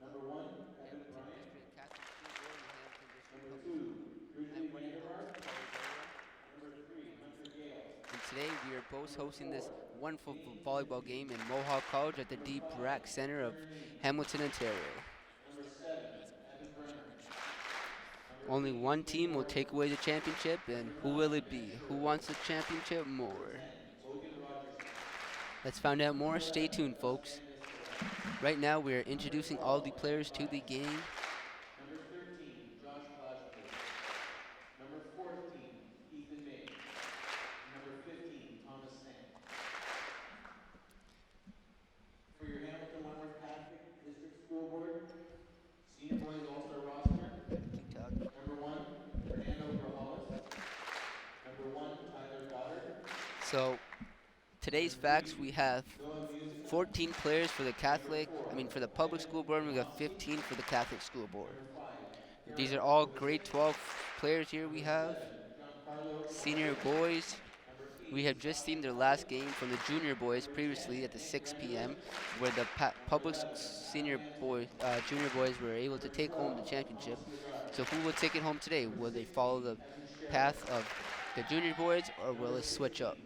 of the Hamilton District Catholic School Board and Hamilton District Public School Board. I am one of your hosts, Paulie Barrow. And today we are both hosting this wonderful volleyball game in Mohawk College at the Deep Rack Center of Hamilton, Ontario. Only one team will take away the championship, and who will it be? Who wants the championship more? Let's find out more. Stay tuned, folks. Right now, we are introducing all the players to the game. Keep talking. So, today's facts, we have 14 players for the for the public school board, and we got 15 for the Catholic school board. These are all grade 12 players here we have. Senior boys, we have just seen their last game from the junior boys previously at the 6 p.m., where the junior boys were able to take home the championship. So who will take it home today? Will they follow the path of the junior boys, or will it switch up?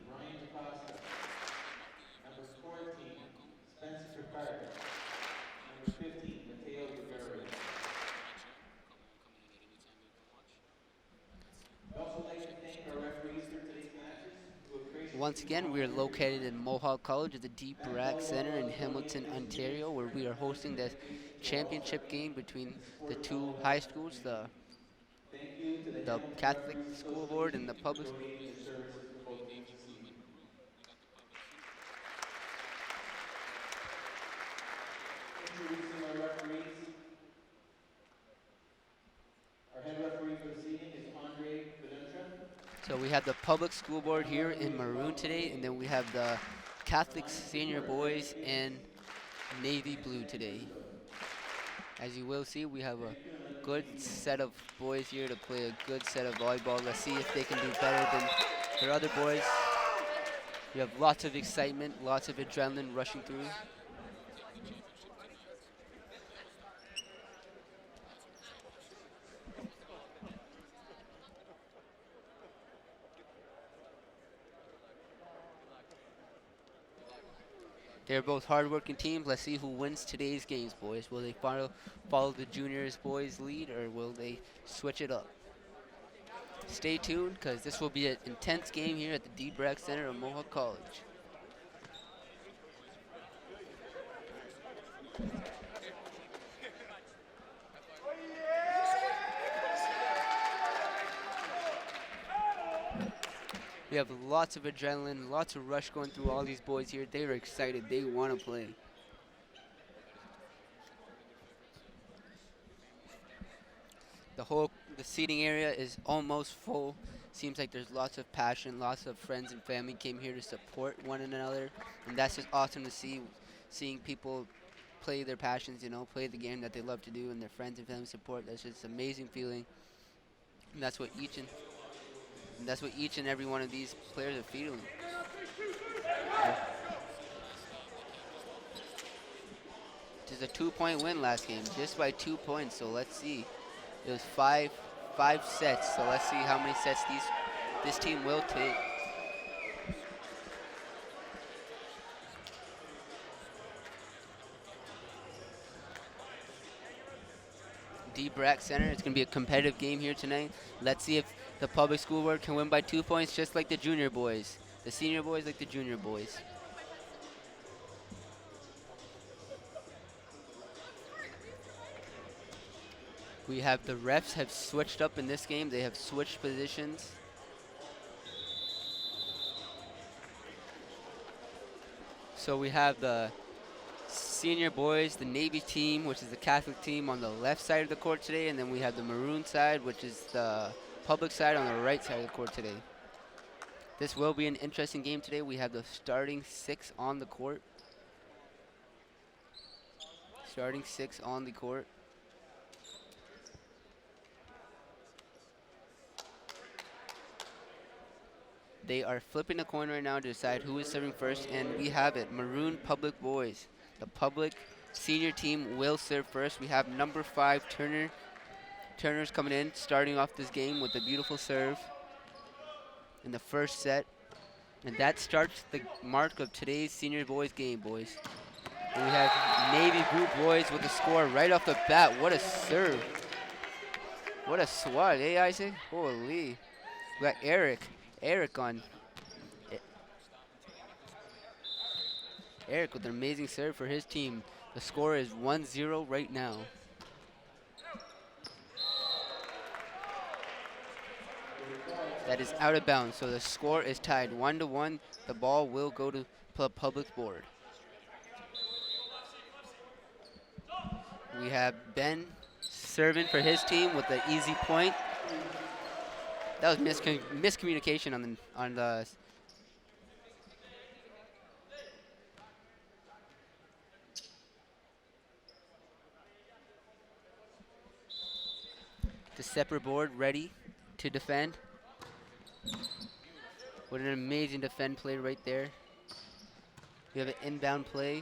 Once again, we are located in Mohawk College at the Deep Rack Center in Hamilton, Ontario, where we are hosting the championship game between the two high schools, the Catholic School Board and the public. So we have the public school board here in maroon today, and then we have the Catholic senior boys in navy blue today. As you will see, we have a good set of boys here to play a good set of volleyball. Let's see if they can do better than their other boys. We have lots of excitement, lots of adrenaline rushing through. They're both hardworking teams. Let's see who wins today's games, boys. Will they follow the juniors boys lead, or will they switch it up? Stay tuned, because this will be an intense game here at the Deep Rack Center of Mohawk College. We have lots of adrenaline, lots of rush going through all these boys here. They are excited. They want to play. The seating area is almost full. Seems like there's lots of passion, lots of friends and family came here to support one another, and that's just awesome to see, seeing people play their passions, play the game that they love to do, and their friends and family support. That's just an amazing feeling. And that's what each and every one of these players are feeling. It is a 2-point win last game, just by 2 points. So let's see. It was five sets. So let's see how many sets this team will take. Deep Rack Center. It's going to be a competitive game here tonight. Let's see if the public school board can win by 2 points, just like the junior boys. The senior boys like the junior boys. We have the refs have switched up in this game. They have switched positions. So we have the senior boys, the Navy team, which is the Catholic team, on the left side of the court today, and then we have the maroon side, which is the public side, on the right side of the court today. This will be an interesting game today. We have the starting 6 on the court. Starting 6 on the court. They are flipping a coin right now to decide who is serving first, and we have it. Maroon public boys. The public senior team will serve first. We have number 5, Turner. Turner's coming in, starting off this game with a beautiful serve in the first set. And that starts the mark of today's senior boys game, boys. And we have Navy Blue boys with the score right off the bat. What a serve. What a swat, eh, Isaac? Holy. We got Eric. Eric on. Eric with an amazing serve for his team. The score is 1-0 right now. That is out of bounds, so the score is tied 1-1. The ball will go to public board. We have Ben serving for his team with an easy point. That was miscommunication on the separate board ready to defend. What an amazing defend play right there. We have an inbound play.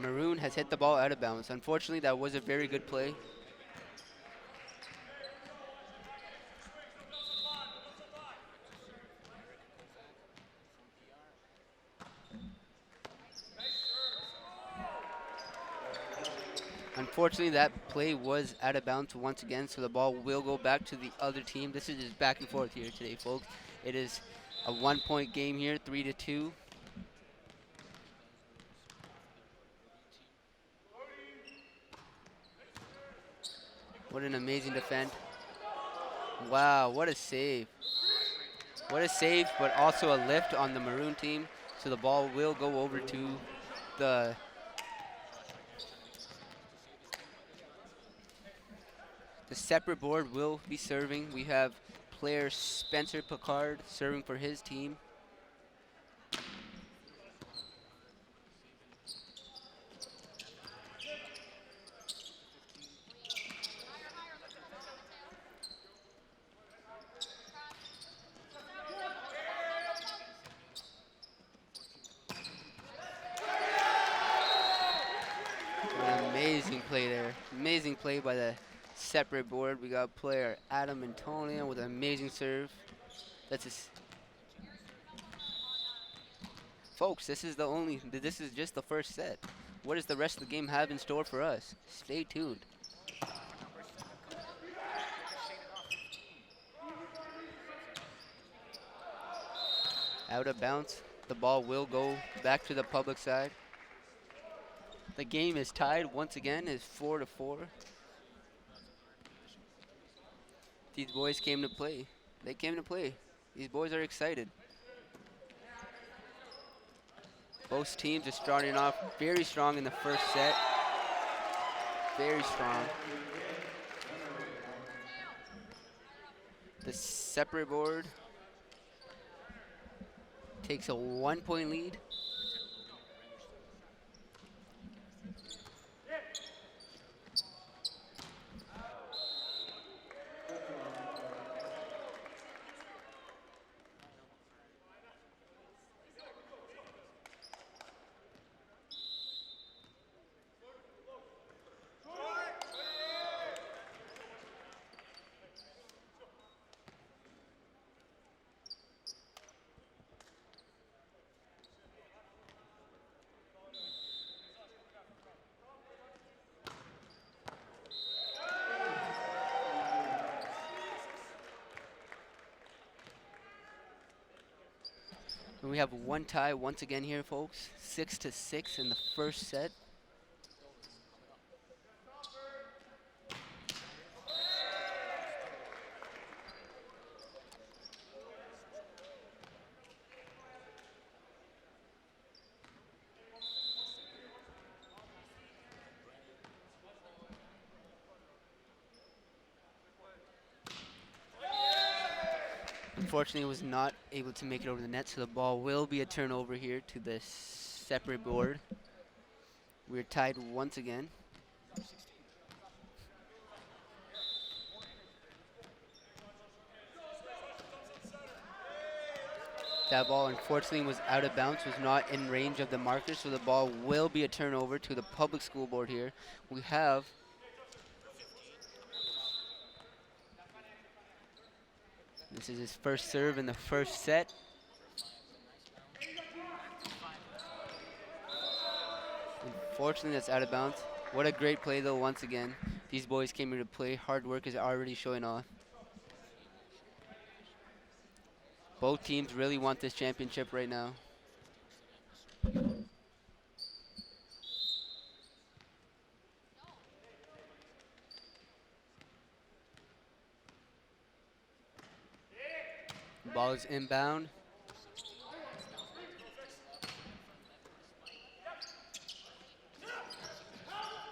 Maroon has hit the ball out of bounds. Unfortunately, that was a very good play. Unfortunately, that play was out of bounds once again, so the ball will go back to the other team. This is just back and forth here today, folks. It is a 1-point game here, 3-2. What an amazing defend. Wow, what a save. What a save, but also a lift on the Maroon team. So the ball will go over to the separate board will be serving. We have player Spencer Picard serving for his team. Amazing play there. Amazing play by the separate board. We got player Adam Antonio with an amazing serve. That's his. Folks, this is just the first set. What does the rest of the game have in store for us? Stay tuned. Out of bounds. The ball will go back to the public side. The game is tied once again. It's 4-4. These boys came to play. They came to play. These boys are excited. Both teams are starting off very strong in the first set. Very strong. The separate board takes a 1-point lead. And we have one tie once again here, folks. 6-6 in the first set. Unfortunately, was not able to make it over the net, so the ball will be a turnover here to the separate board. We're tied once again. That ball unfortunately was out of bounds, was not in range of the marker, so the ball will be a turnover to the public school board here. We have this is his first serve in the first set. Unfortunately, that's out of bounds. What a great play, though, once again. These boys came here to play. Hard work is already showing off. Both teams really want this championship right now. Ball is inbound.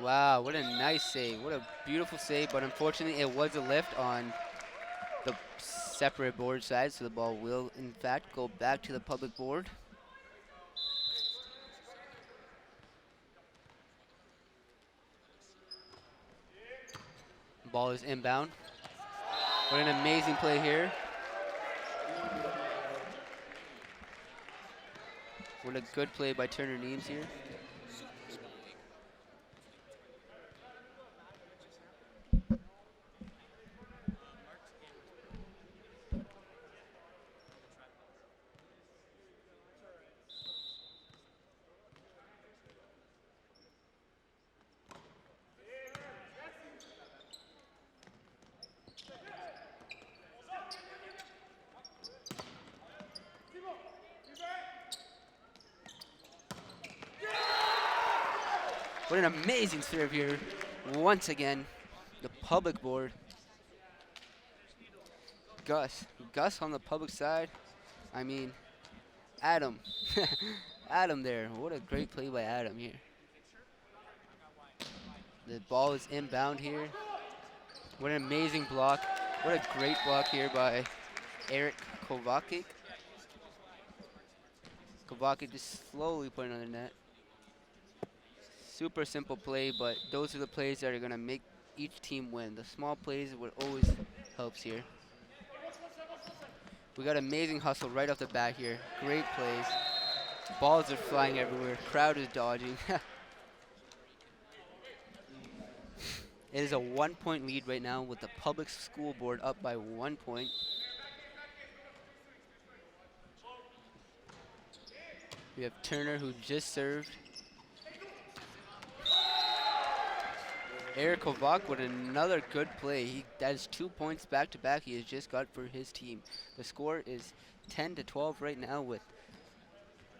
Wow, what a nice save. What a beautiful save, but unfortunately it was a lift on the separate board side, so the ball will, in fact, go back to the public board. Ball is inbound. What an amazing play here. What a good play by Turner Neems here. What an amazing serve here. Once again, the public board. Gus on the public side. I mean, Adam. Adam there. What a great play by Adam here. The ball is inbound here. What an amazing block. What a great block here by Eric Kovacic. Kovacic just slowly putting on the net. Super simple play, but those are the plays that are going to make each team win. The small plays what always helps here. We got amazing hustle right off the bat here. Great plays. Balls are flying everywhere. Crowd is dodging. It is a 1-point lead right now with the public school board up by 1 point. We have Turner who just served. Eric Kovac with another good play. That is 2 points back to back he has just got for his team. The score is 10-12 right now with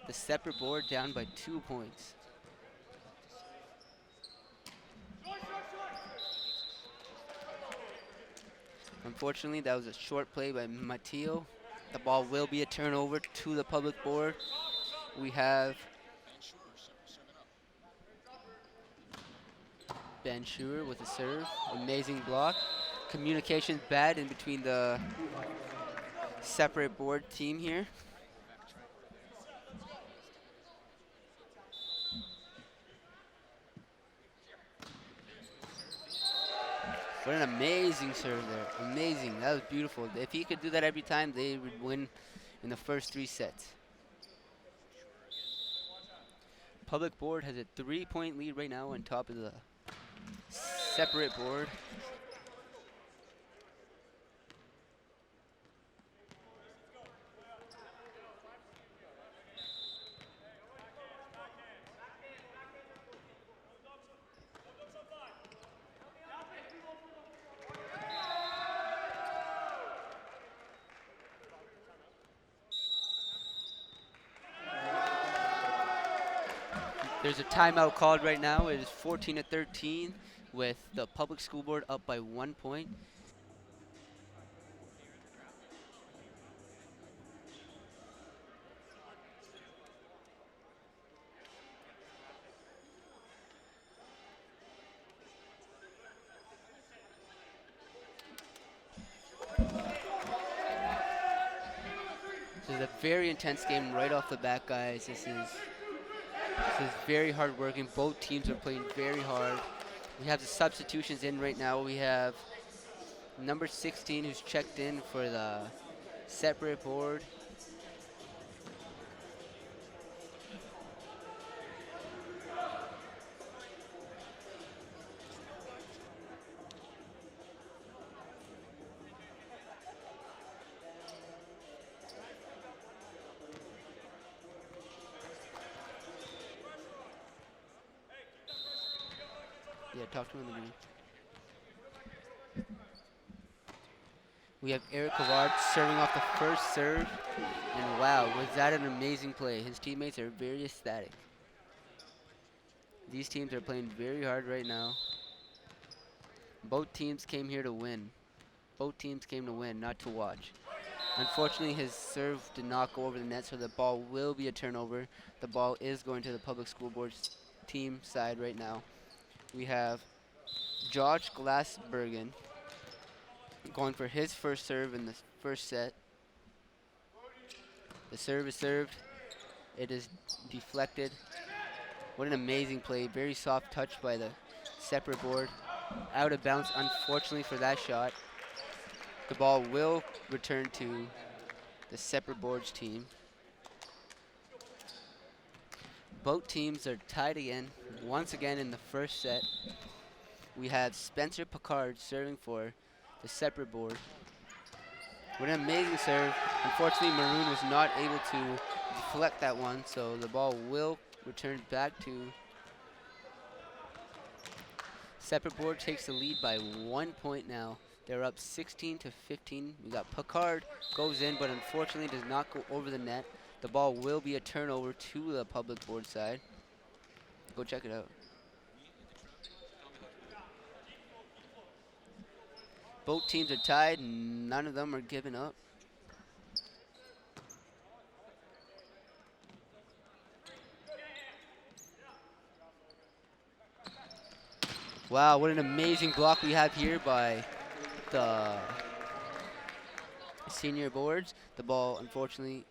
the separate board down by 2 points. Unfortunately, that was a short play by Matteo. The ball will be a turnover to the public board. We have Ben Schuer with a serve. Amazing block. Communication bad in between the separate board team here. What an amazing serve there. Amazing. That was beautiful. If he could do that every time, they would win in the first 3 sets. Public board has a 3-point lead right now on top of the separate board. There's a timeout called right now. It is 14-13 with the public school board up by 1 point. This is a very intense game right off the bat, guys. This is very hard working. Both teams are playing very hard. We have the substitutions in right now. We have number 16 who's checked in for the separate board. Yeah, talk to him in the green. We have Eric Kavard serving off the first serve. And wow, was that an amazing play. His teammates are very ecstatic. These teams are playing very hard right now. Both teams came here to win. Both teams came to win, not to watch. Unfortunately, his serve did not go over the net, so the ball will be a turnover. The ball is going to the public school board's team side right now. We have Josh Glassbergen going for his first serve in the first set. The serve is served. It is deflected. What an amazing play. Very soft touch by the separate board. Out of bounds, unfortunately, for that shot. The ball will return to the separate boards team. Both teams are tied again, once again in the first set. We have Spencer Picard serving for the separate board. What an amazing serve. Unfortunately, Maroon was not able to deflect that one, so the ball will return back to separate board. Takes the lead by 1 point now. They're up 16 to 15. We got Picard goes in, but unfortunately does not go over the net. The ball will be a turnover to the public board side. Go check it out. Both teams are tied. None of them are giving up. Wow, what an amazing block we have here by the senior boards. The ball, unfortunately,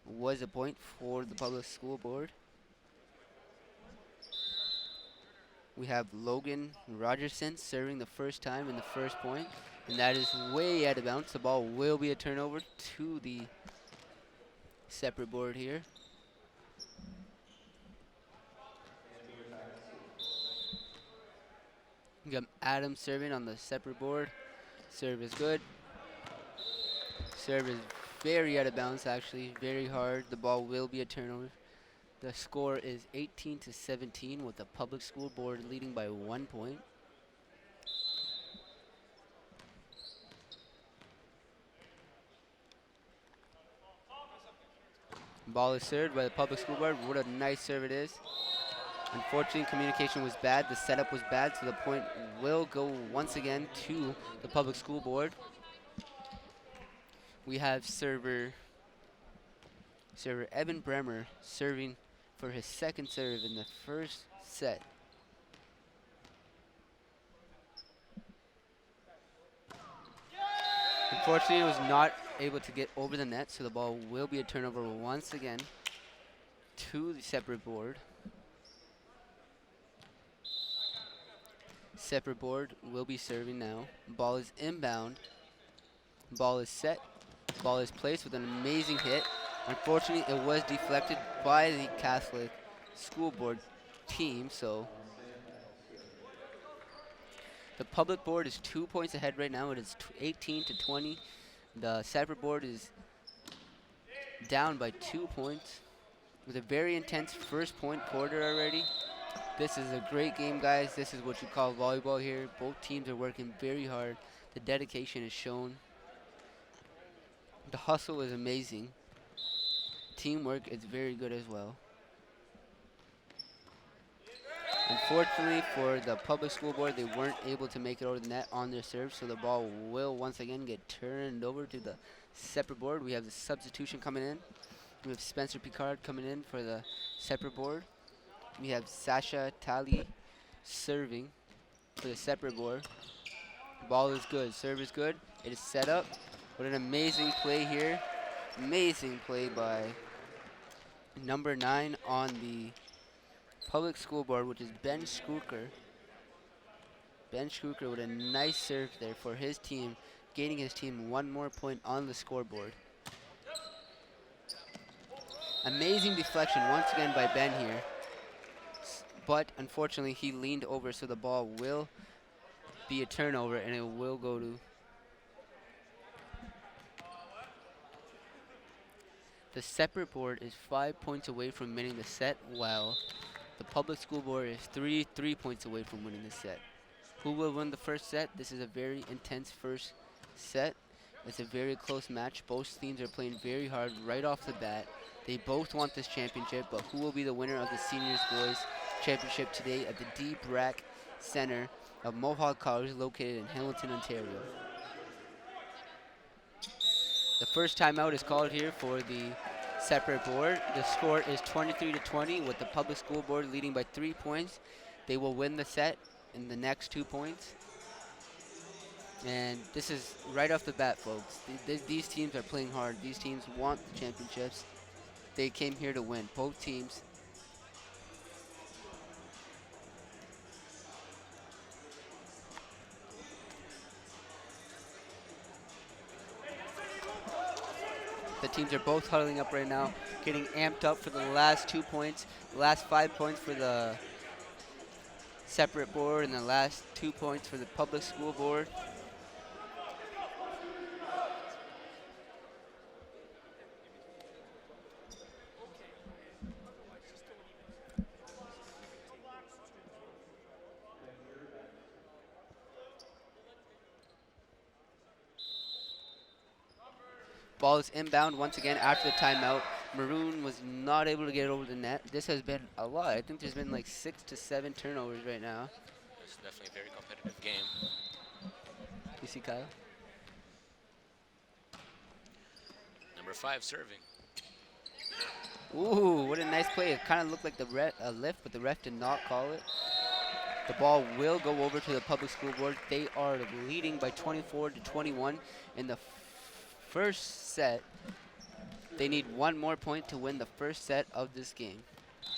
was a point for the public school board. We have Logan Rogerson serving the first time in the first point, and that is way out of bounds. The ball will be a turnover to the separate board here. We got Adam serving on the separate board. Serve is good. Serve is very out of bounds, actually, very hard. The ball will be a turnover. The score is 18 to 17 with the public school board leading by 1 point. Ball is served by the public school board. What a nice serve it is. Unfortunately, communication was bad. The setup was bad, so the point will go once again to the public school board. We have server Evan Bremer serving for his second serve in the first set. Unfortunately, it was not able to get over the net, so the ball will be a turnover once again to the separate board. Separate board will be serving now. Ball is inbound. Ball is set. Ball is placed with an amazing hit. Unfortunately, it was deflected by the Catholic School Board team, so the public board is 2 points ahead right now. It is 18 to 20. The separate board is down by 2 points with a very intense first point quarter already. This is a great game, guys. This is what you call volleyball here. Both teams are working very hard. The dedication is shown. The hustle is amazing. Teamwork is very good as well. Unfortunately for the public school board, they weren't able to make it over the net on their serve, so the ball will once again get turned over to the separate board. We have the substitution coming in. We have Spencer Picard coming in for the separate board. We have Sasha Talley serving for the separate board. Ball is good. Serve is good. It is set up. What an amazing play here. Amazing play by number 9 on the public school board, which is Ben Schruker. Ben Schruker with a nice serve there for his team, gaining his team 1 more point on the scoreboard. Amazing deflection once again by Ben here. But unfortunately, he leaned over, so the ball will be a turnover, and it will go to the separate board. Is 5 points away from winning the set, while the public school board is 3 points away from winning the set. Who will win the first set? This is a very intense first set. It's a very close match. Both teams are playing very hard right off the bat. They both want this championship, but who will be the winner of the Seniors Boys Championship today at the D. Brack Center of Mohawk College located in Hamilton, Ontario? The first timeout is called here for the separate board. The score is 23-20 with the public school board leading by 3 points. They will win the set in the next 2 points. And this is right off the bat, folks. These teams are playing hard. These teams want the championships. They came here to win, both teams. The teams are both huddling up right now, getting amped up for the last 2 points, the last 5 points for the separate board, and the last 2 points for the public school board. Ball is inbound once again after the timeout. Maroon was not able to get over the net. This has been a lot. I think there's been like 6 to 7 turnovers right now. It's definitely a very competitive game. You see Kyle? Number 5 serving. Ooh, what a nice play. It kind of looked like the lift, but the ref did not call it. The ball will go over to the public school board. They are leading by 24-21 in the first set. They need 1 more point to win the first set of this game.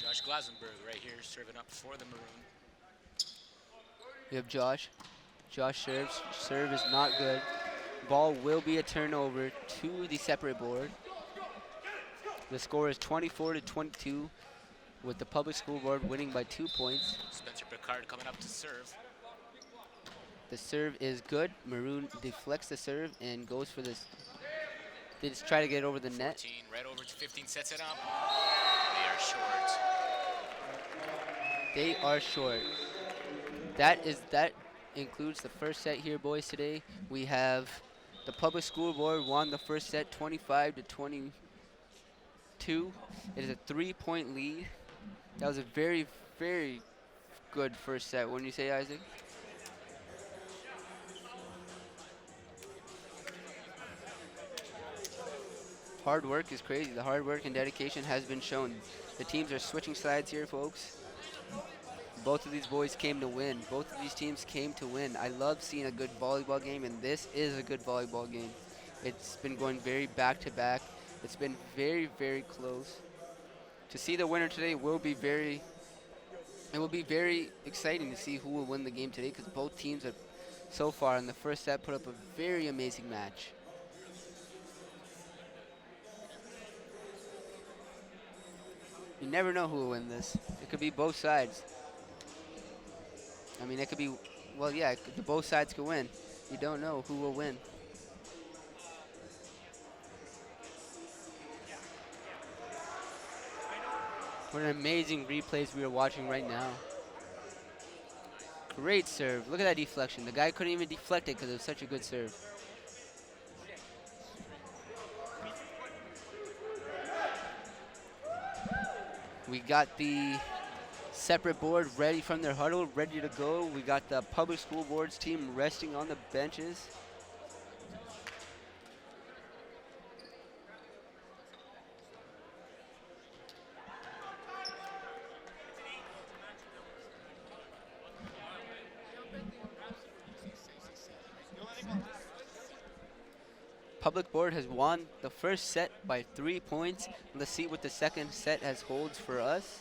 Josh Glasenberg right here serving up for the Maroon. We have Josh. Josh serves. Serve is not good. Ball will be a turnover to the separate board. The score is 24-22 with the public school board winning by 2 points. Spencer Picard coming up to serve. The serve is good. Maroon deflects the serve and goes for this. They just try to get over the 14, net. right over to 15, sets it up. They are short. They are short. That includes the first set here, boys. Today we have the public school board won the first set 25-22. It is a 3-point lead. That was a very, very good first set. Wouldn't you say, Isaac? Hard work is crazy. The hard work and dedication has been shown. The teams are switching sides here, folks. Both of these boys came to win. Both of these teams came to win. I love seeing a good volleyball game, and this is a good volleyball game. It's been going very back-to-back. It's been very, very close. To see the winner today will be very exciting to see who will win the game today, because both teams have so far in the first set put up a very amazing match. You never know who will win this. It could be both sides. I mean, it could be, well, yeah, both sides could win. You don't know who will win. What an amazing replays we are watching right now. Great serve. Look at that deflection. The guy couldn't even deflect it because it was such a good serve. We got the separate board ready from their huddle, ready to go. We got the public school boards team resting on the benches. Public board has won the first set by 3 points. Let's see what the second set has holds for us.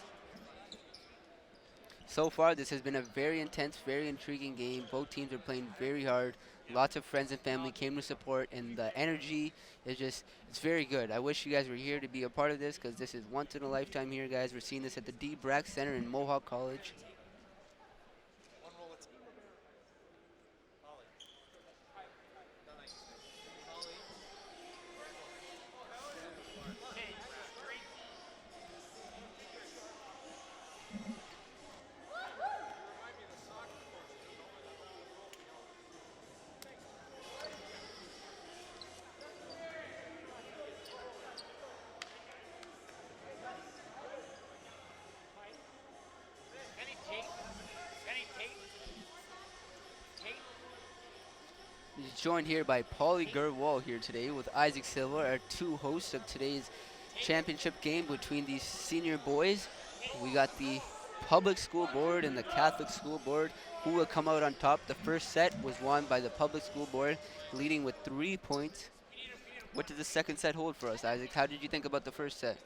So far, this has been a very intense, very intriguing game. Both teams are playing very hard. Lots of friends and family came to support, and the energy is it's very good. I wish you guys were here to be a part of this, because this is once in a lifetime here, guys. We're seeing this at the D. Brack Center in Mohawk College. joined here by Paulie Gerwall here today with Isaac Silva, our two hosts of today's championship game between these senior boys. We got the public school board and the Catholic school board. Who will come out on top? The first set was won by the public school board, leading with 3 points. What did the second set hold for us, Isaac? How did you think about the first set?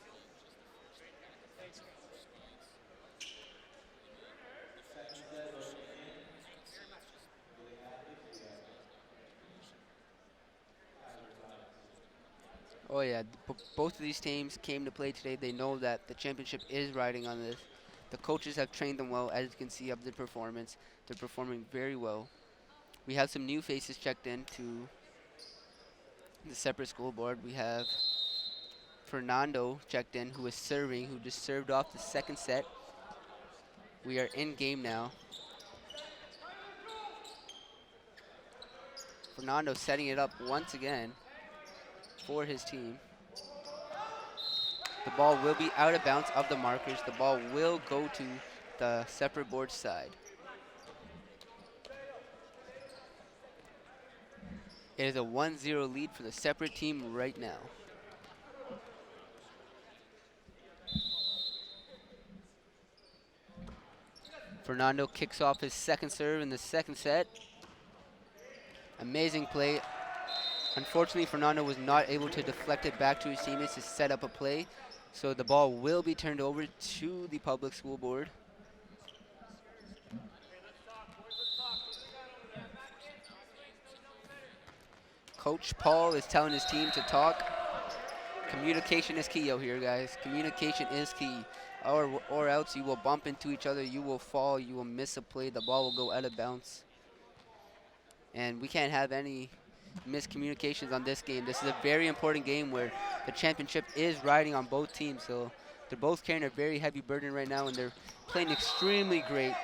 Oh yeah, both of these teams came to play today. They know that the championship is riding on this. The coaches have trained them well, as you can see of the performance. They're performing very well. We have some new faces checked in to the separate school board. We have Fernando checked in, who is serving, who just served off the second set. We are in game now. Fernando setting it up once again for his team. The ball will be out of bounds of the markers. The ball will go to the separate board side. It is a 1-0 lead for the separate team right now. Fernando kicks off his second serve in the second set. Amazing play. Unfortunately, Fernando was not able to deflect it back to his teammates to set up a play. So the ball will be turned over to the public school board. Coach Paul is telling his team to talk. Communication is key out here, guys. Communication is key. Or else you will bump into each other, you will fall, you will miss a play, the ball will go out of bounds. And we can't have any miscommunications on this game. This is a very important game where the championship is riding on both teams. So they're both carrying a very heavy burden right now, and they're playing extremely great.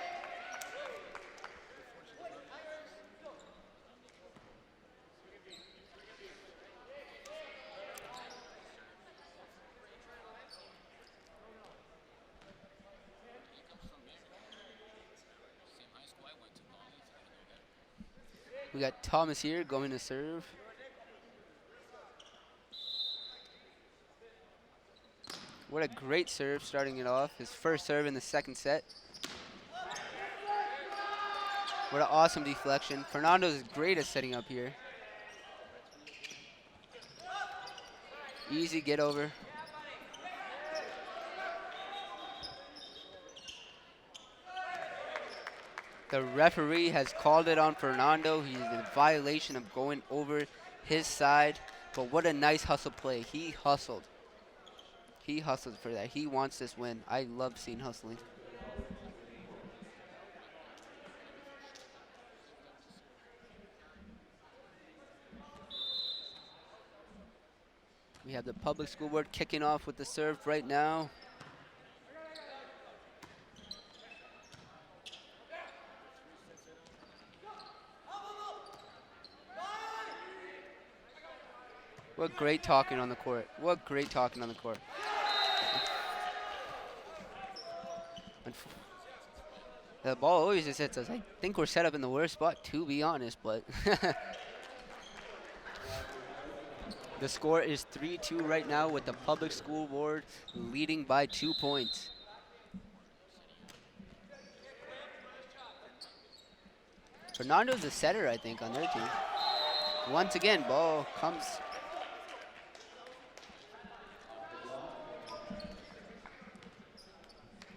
We got Thomas here going to serve. What a great serve starting it off. His first serve in the second set. What an awesome deflection. Fernando is great at setting up here. Easy get over. The referee has called it on Fernando. He's in violation of going over his side. But what a nice hustle play. He hustled. He hustled for that. He wants this win. I love seeing hustling. We have the public school board kicking off with the serve right now. What great talking on the court. What great talking on the court. The ball always just hits us. I think we're set up in the worst spot, to be honest, but the score is 3-2 right now with the public school board leading by 2 points. Fernando's the setter, I think, on their team. Once again, ball comes.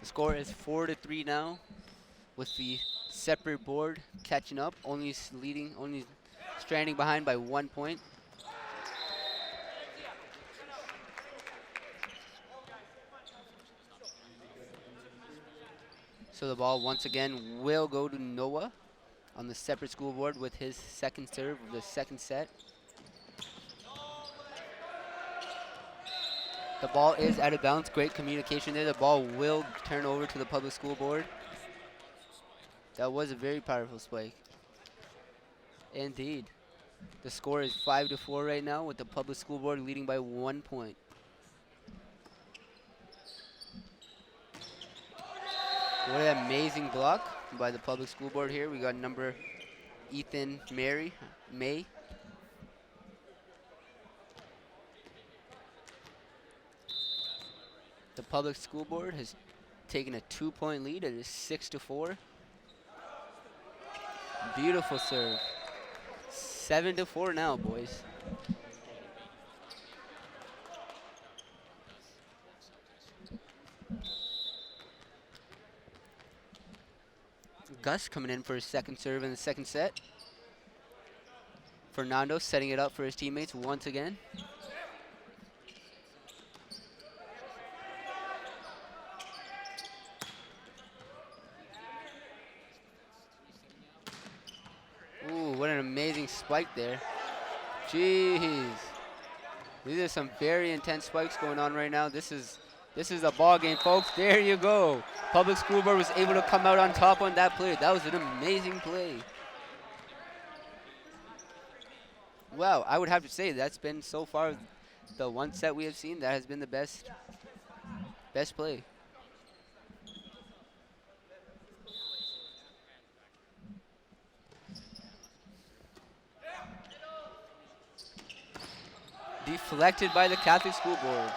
The score is 4-3 now, with the separate board catching up, only stranding behind by 1 point. So the ball once again will go to Noah on the separate school board with his second serve of the second set. The ball is out of bounds. Great communication there. The ball will turn over to the public school board. That was a very powerful spike. Indeed. The score is 5-4 right now with the public school board leading by 1 point. What an amazing block by the public school board here. We got number Ethan May. The public school board has taken a 2-point lead. It is 6-4. Beautiful serve. 7-4 now, boys. Gus coming in for his second serve in the second set. Fernando setting it up for his teammates once again. Ooh, what an amazing spike there. Jeez. These are some very intense spikes going on right now. This is a ball game, folks. There you go. Public School Board was able to come out on top on that play. That was an amazing play. Wow, I would have to say that's been so far the one set we have seen that has been the best play. Deflected by the Catholic School Board.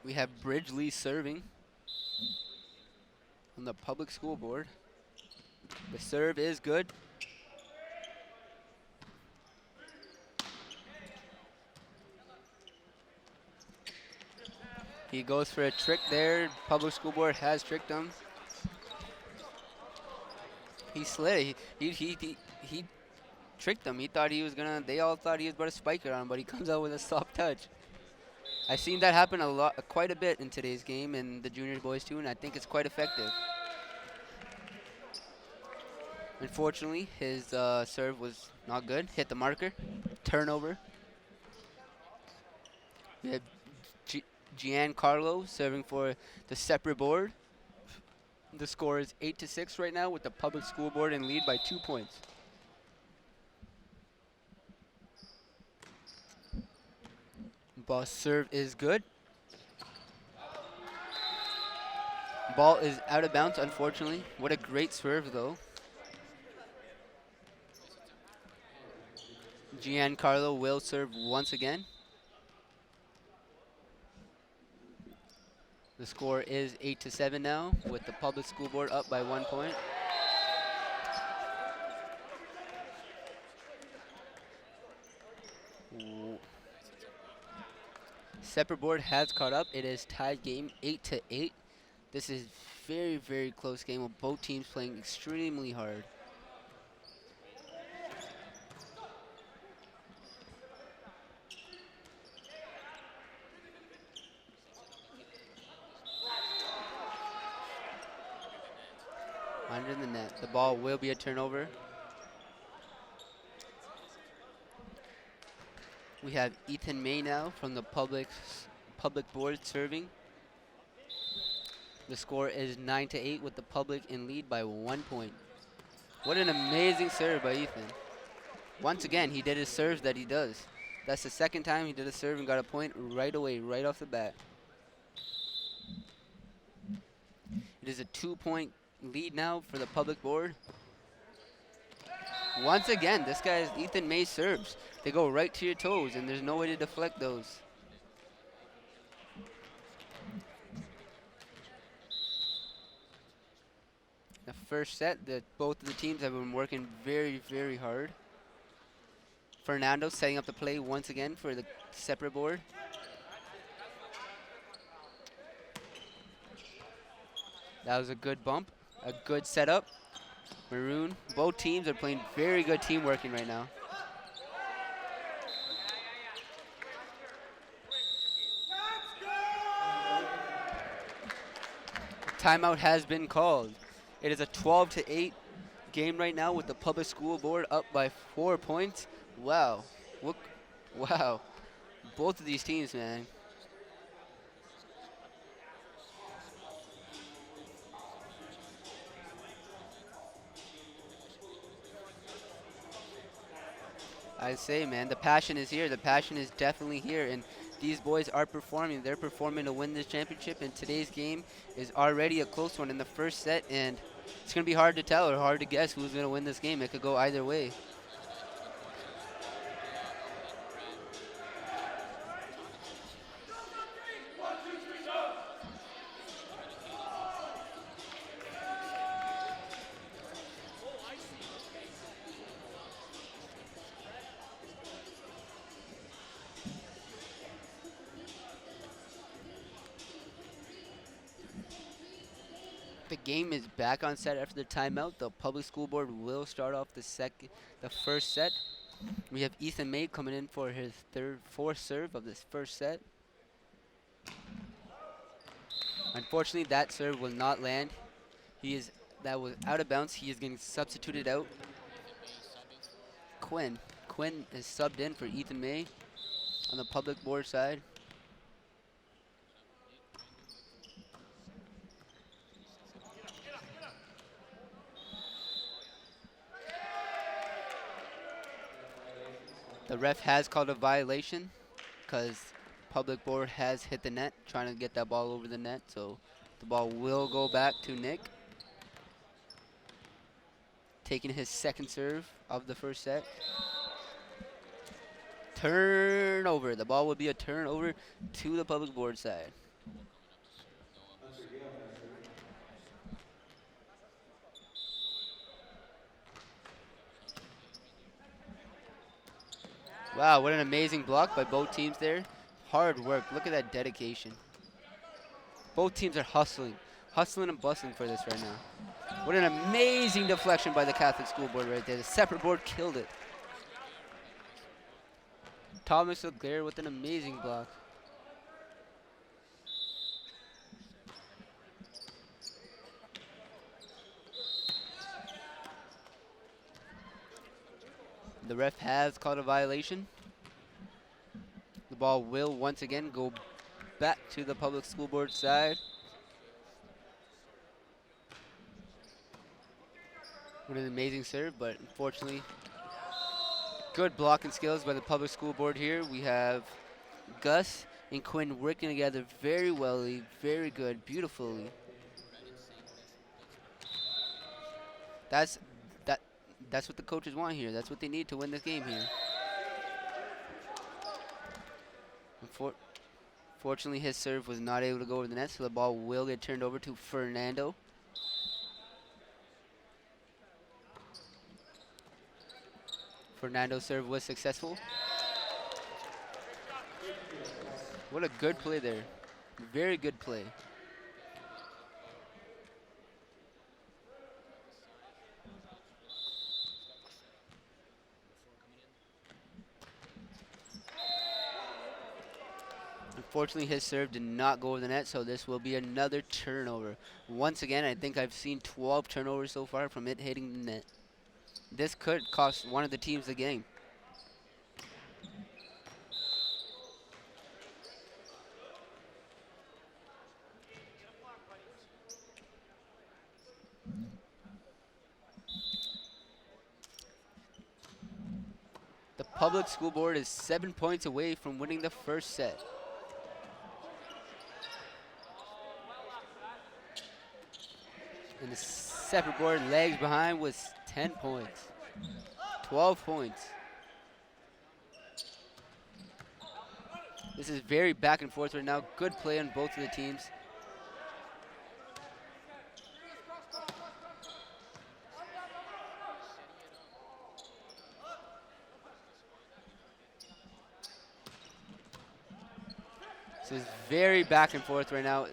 We have Bridgely serving on the Public School Board. The serve is good. He goes for a trick there. Public School Board has tricked him. He slid. He tricked him. He thought he was gonna. They all thought he was about to spike it on him, but he comes out with a soft touch. I've seen that happen quite a bit in today's game, and the junior boys too, and I think it's quite effective. Unfortunately, his serve was not good. Hit the marker. Turnover. We have Giancarlo serving for the separate board. The score is 8-6 right now, with the Public School Board in lead by 2 points. Ball serve is good. Ball is out of bounds, unfortunately. What a great serve, though. Giancarlo will serve once again. The score is 8-7 now, with the Public School Board up by 1 point. Separate board has caught up. It is tied game 8-8. This is very, very close game with both teams playing extremely hard. Under the net. The ball will be a turnover. We have Ethan May now from the public board serving. The score is 9-8 with the public in lead by 1 point. What an amazing serve by Ethan. Once again, he did his serves that he does. That's the second time he did a serve and got a point right away, right off the bat. It is a 2-point lead now for the public board. Once again, this guy's Ethan May serves. They go right to your toes, and there's no way to deflect those. The first set, both of the teams have been working very, very hard. Fernando setting up the play once again for the separate board. That was a good bump, a good setup. Maroon, both teams are playing very good team working right now. Timeout has been called. It is a 12-8 game right now with the Public School Board up by 4 points. Wow. Wow. Both of these teams, man. I say, man, the passion is here. The passion is definitely here, and these boys are performing. They're performing to win this championship, and today's game is already a close one in the first set, and it's going to be hard to tell or hard to guess who's going to win this game. It could go either way. The game is back on set after the timeout. The public school board will start off the first set. We have Ethan May coming in for his fourth serve of this first set. Unfortunately, that serve will not land. That was out of bounds. He is getting substituted out. Quinn is subbed in for Ethan May on the public board side. The ref has called a violation because public board has hit the net, trying to get that ball over the net. So the ball will go back to Nick, taking his second serve of the first set. Turnover. The ball will be a turnover to the public board side. Wow, what an amazing block by both teams there. Hard work. Look at that dedication. Both teams are hustling and bustling for this right now. What an amazing deflection by the Catholic School Board right there. The separate board killed it. Thomas Aguirre with an amazing block. The ref has called a violation. The ball will once again go back to the public school board side. What an amazing serve, but unfortunately, good blocking skills by the public school board here. We have Gus and Quinn working together very well, very good, beautifully. That's what the coaches want here. That's what they need to win this game here. Fortunately, his serve was not able to go over the net, so the ball will get turned over to Fernando. Fernando's serve was successful. What a good play there. Very good play. Unfortunately, his serve did not go over the net, so this will be another turnover. Once again, I think I've seen 12 turnovers so far from it hitting the net. This could cost one of the teams the game. The public school board is 7 points away from winning the first set. And the separate board lags behind was 10 points. 12 points. This is very back and forth right now. Good play on both of the teams. This is very back and forth right now.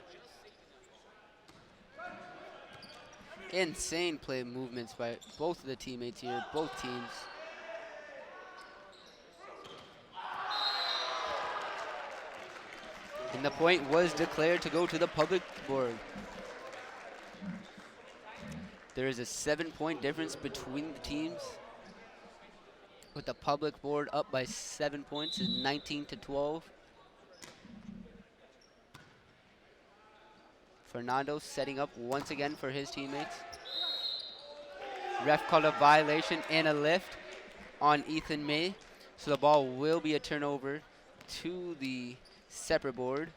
Insane play movements by both of the teammates here, both teams. And the point was declared to go to the public board. There is a 7-point difference between the teams, with the public board up by 7 points, 19-12. Fernando setting up once again for his teammates. Ref called a violation and a lift on Ethan May. So the ball will be a turnover to the separate board.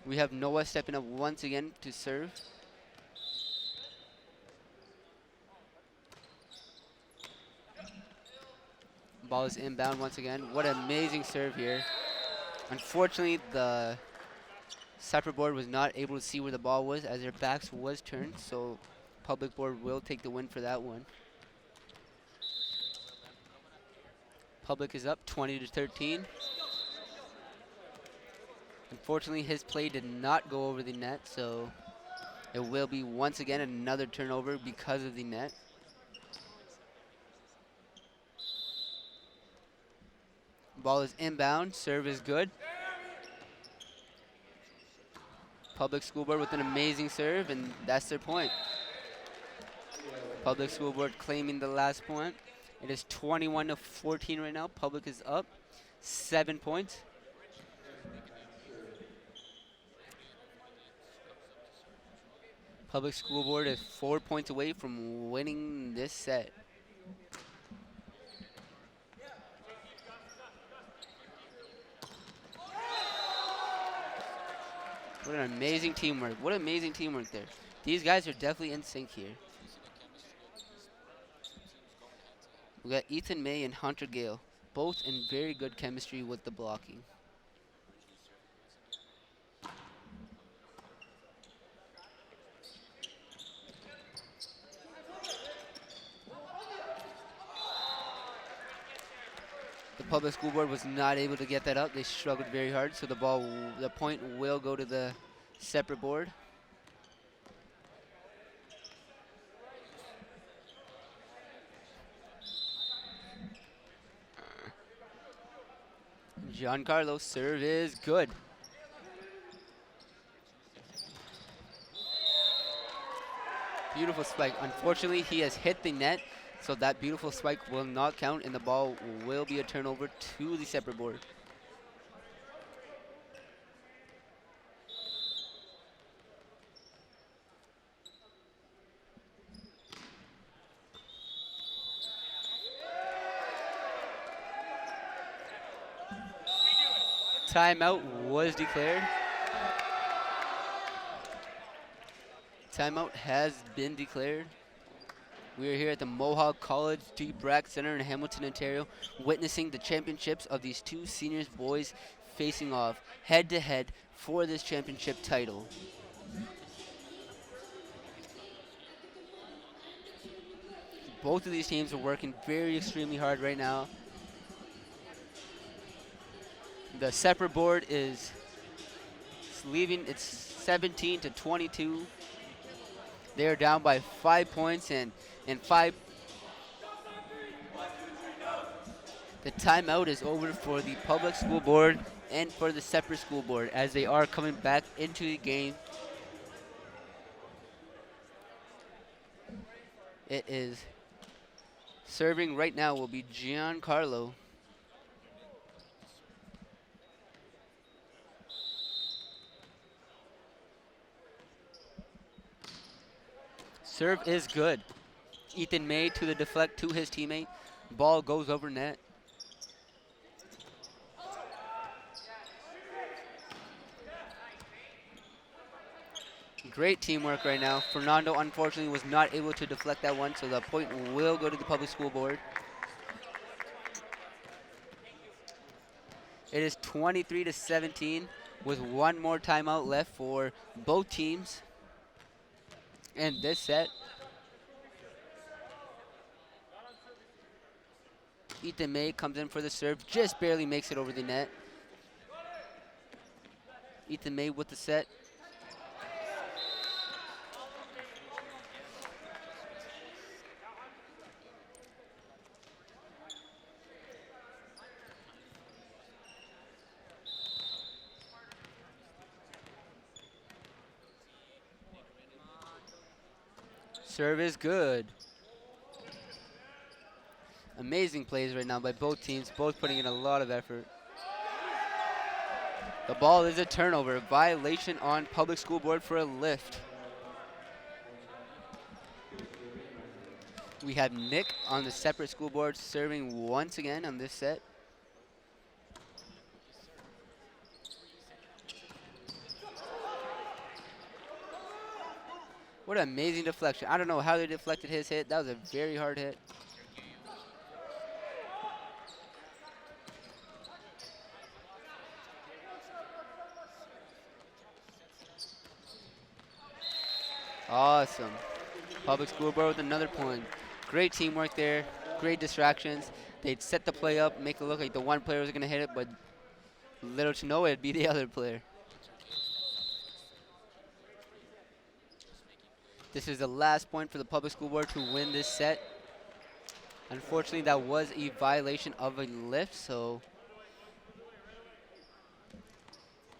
We have Noah stepping up once again to serve. Ball is inbound once again. What an amazing serve here. Unfortunately, the separate board was not able to see where the ball was as their backs was turned, so public board will take the win for that one. Public is up 20-13. Unfortunately, his play did not go over the net, so it will be once again another turnover because of the net. Ball is inbound, serve is good. Public School Board with an amazing serve, and that's their point. Public School Board claiming the last point. It is 21-14 right now. Public is up 7 points. Public School Board is 4 points away from winning this set. What an amazing teamwork. What amazing teamwork there. These guys are definitely in sync here. We got Ethan May and Hunter Gale, both in very good chemistry with the blocking. The Public School Board was not able to get that up. They struggled very hard, so the point will go to the separate board. Giancarlo's serve is good. Beautiful spike. Unfortunately, he has hit the net, so that beautiful spike will not count, and the ball will be a turnover to the separate board. Timeout was declared. Timeout has been declared. We are here at the Mohawk College Deep Rack Center in Hamilton, Ontario, witnessing the championships of these two seniors boys facing off head-to-head for this championship title. Both of these teams are working extremely hard right now. The separate board is leaving. It's 17-22. They are down by 5 points and 5. The timeout is over for the Public School Board and for the separate school board as they are coming back into the game. It is serving right now will be Giancarlo. Serve is good. Ethan May to the deflect to his teammate. Ball goes over net. Great teamwork right now. Fernando unfortunately was not able to deflect that one, so the point will go to the Public School Board. It is 23-17 with one more timeout left for both teams in this set. Ethan May comes in for the serve, just barely makes it over the net. Ethan May with the set. Serve is good. Amazing plays right now by both teams, both putting in a lot of effort. The ball is a turnover, violation on Public School Board for a lift. We have Nick on the separate school board serving once again on this set. What an amazing deflection. I don't know how they deflected his hit. That was a very hard hit. Awesome. Public school board with another point. Great teamwork there. Great distractions. They'd set the play up, make it look like the one player was going to hit it, but little to no it'd be the other player. This is the last point for the public school board to win this set. Unfortunately, that was a violation of a lift, so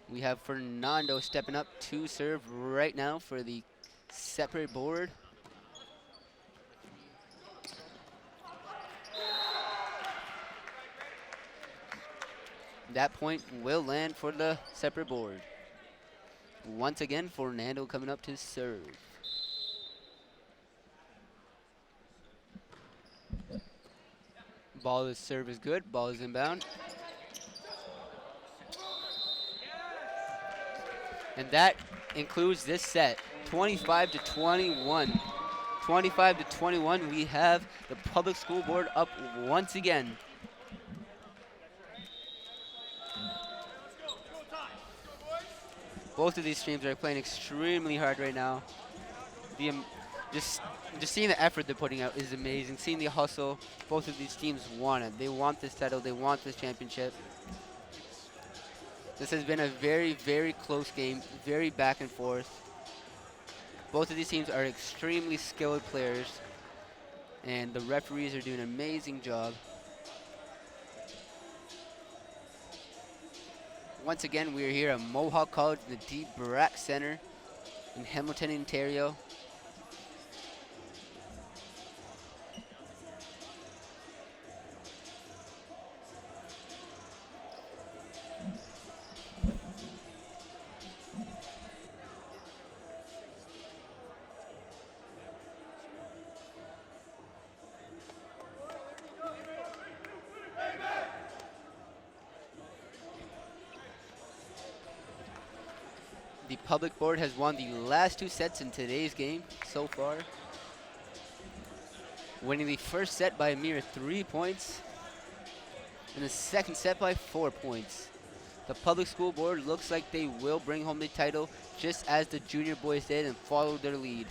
we have Fernando stepping up to serve right now for the separate board. That point will land for the separate board. Once again, Fernando coming up to serve. Ball is serve is good. Ball is inbound. And that includes this set, 25 to 21. 25 to 21, we have the public school board up once again. Both of these teams are playing extremely hard right now. Just seeing the effort they're putting out is amazing. Seeing the hustle, both of these teams want it. They want this title. They want this championship. This has been a very, very close game, very back and forth. Both of these teams are extremely skilled players, and the referees are doing an amazing job. Once again, we are here at Mohawk College, the Deep Brack Center in Hamilton, Ontario. The public board has won the last two sets in today's game so far, winning the first set by a mere 3 points and the second set by 4 points. The public school board looks like they will bring home the title just as the junior boys did and follow their lead.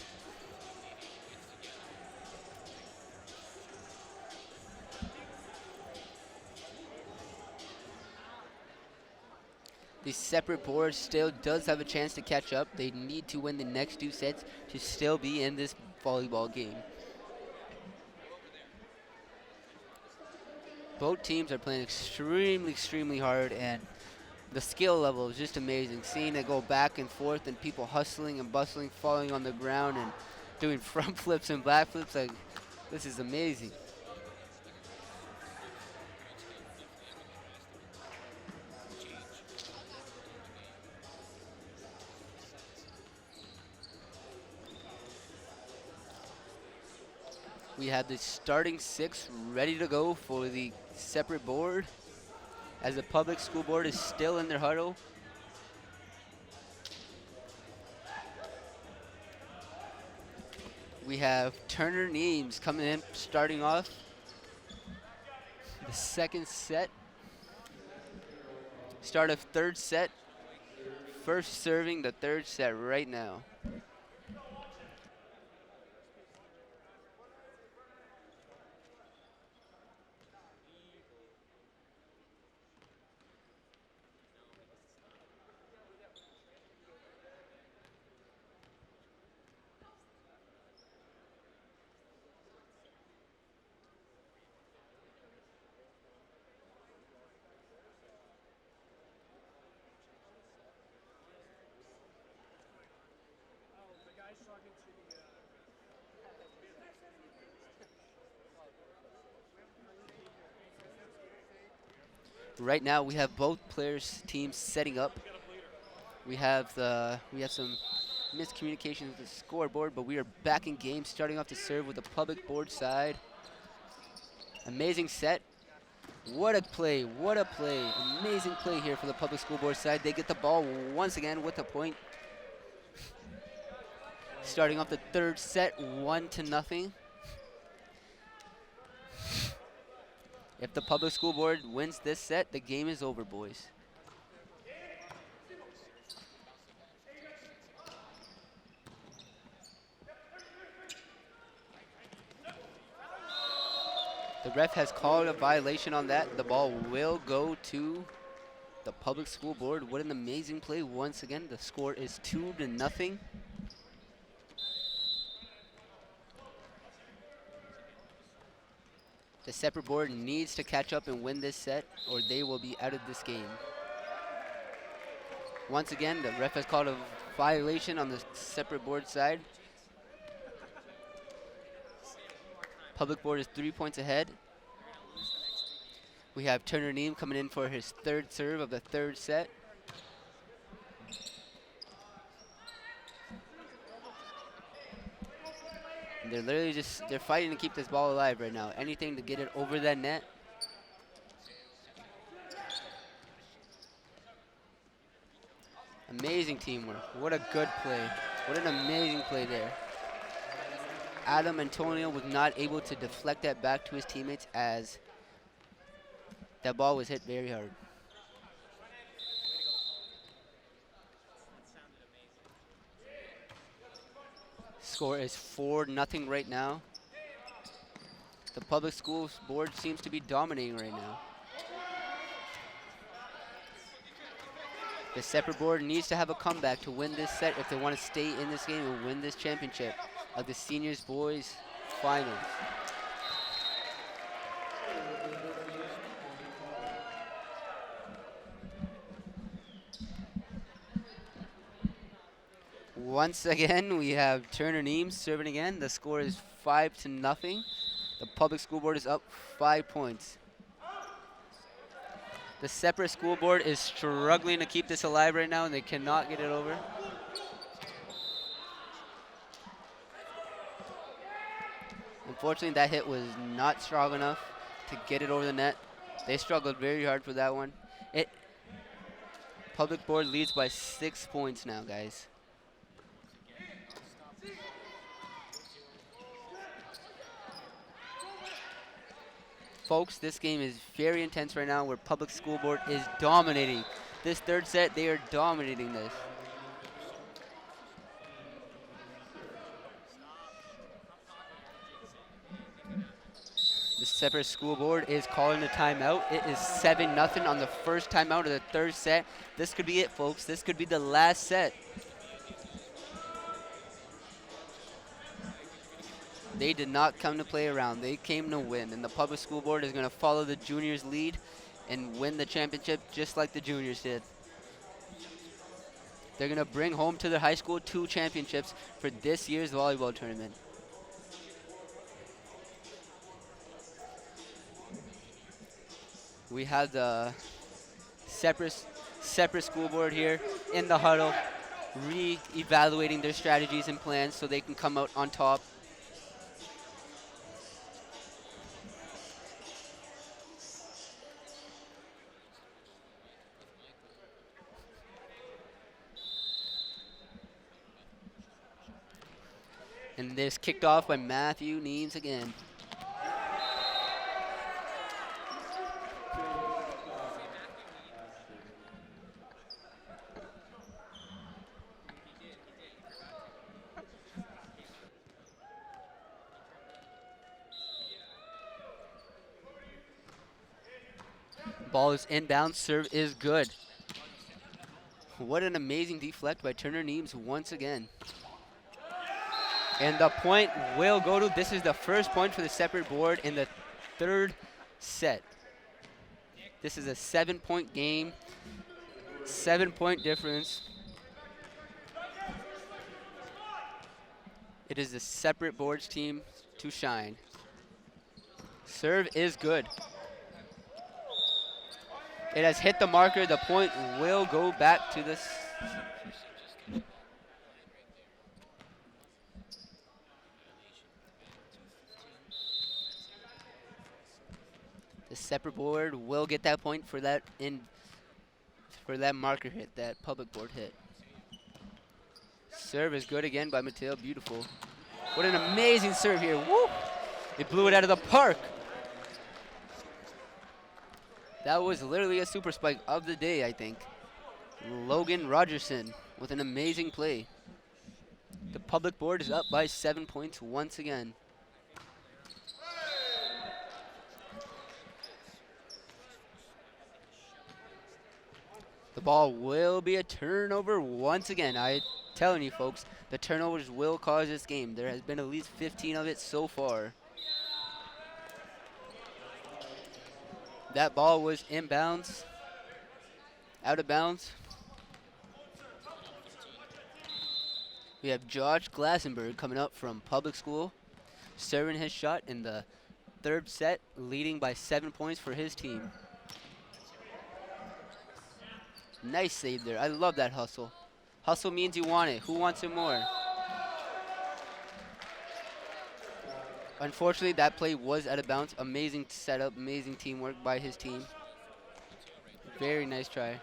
The separate board still does have a chance to catch up. They need to win the next two sets to still be in this volleyball game. Both teams are playing extremely, extremely hard, and the skill level is just amazing. Seeing it go back and forth and people hustling and bustling, falling on the ground and doing front flips and back flips, like, this is amazing. We have the starting six ready to go for the separate board as the public school board is still in their huddle. We have Turner Neems coming in, starting off the second set. Start of third set. First serving the third set right now. Right now, we have both players' teams setting up. We have some miscommunication with the scoreboard, but we are back in game, starting off to serve with the public board side. Amazing set. What a play, what a play. Amazing play here for the public school board side. They get the ball once again with a point. Starting off the third set, 1-0. If the public school board wins this set, the game is over, boys. The ref has called a violation on that. The ball will go to the public school board. What an amazing play once again. The score is 2-0. The separate board needs to catch up and win this set, or they will be out of this game. Once again, the ref has called a violation on the separate board side. Public board is 3 points ahead. We have Turner Neem coming in for his third serve of the third set. And they're literally they're fighting to keep this ball alive right now. Anything to get it over that net. Amazing teamwork. What a good play. What an amazing play there. Adam Antonio was not able to deflect that back to his teammates as that ball was hit very hard. Score is 4-0 right now. The public schools board seems to be dominating right now. The separate board needs to have a comeback to win this set if they want to stay in this game and win this championship of the seniors boys finals. Once again, we have Turner Neem serving again. The score is 5-0. The public school board is up 5 points. The separate school board is struggling to keep this alive right now, and they cannot get it over. Unfortunately, that hit was not strong enough to get it over the net. They struggled very hard for that one. Public board leads by 6 points now, guys. Folks, this game is very intense right now where public school board is dominating. This third set, they are dominating this. The separate school board is calling a timeout. It is 7-0 on the first timeout of the third set. This could be it, folks. This could be the last set. They did not come to play around. They came to win, and the public school board is going to follow the juniors' lead and win the championship just like the juniors did. They're going to bring home to their high school 2 championships for this year's volleyball tournament. We have the separate school board here in the huddle, re-evaluating their strategies and plans so they can come out on top. And this kicked off by Matthew Neems again. Ball is inbound, serve is good. What an amazing deflect by Turner Neems once again. And the point will go to, this is the first point for the separate board in the third set. This is a 7-point game, 7-point difference. It is the separate boards team to shine. Serve is good. It has hit the marker. The point will go back to this. separate board will get that point for that marker hit, that public board hit. Serve is good again by Mateo. Beautiful. What an amazing serve here. Woo! It blew it out of the park. That was literally a super spike of the day, I think. Logan Rogerson with an amazing play. The public board is up by 7 points once again. The ball will be a turnover once again. I'm telling you, folks, the turnovers will cause this game. There has been at least 15 of it so far. That ball was inbounds, out of bounds. We have Josh Glassenberg coming up from public school, serving his shot in the third set, leading by 7 points for his team. Nice save there. I love that hustle. Hustle means you want it. Who wants it more? Unfortunately, that play was out of bounds. Amazing setup, amazing teamwork by his team. Very nice try.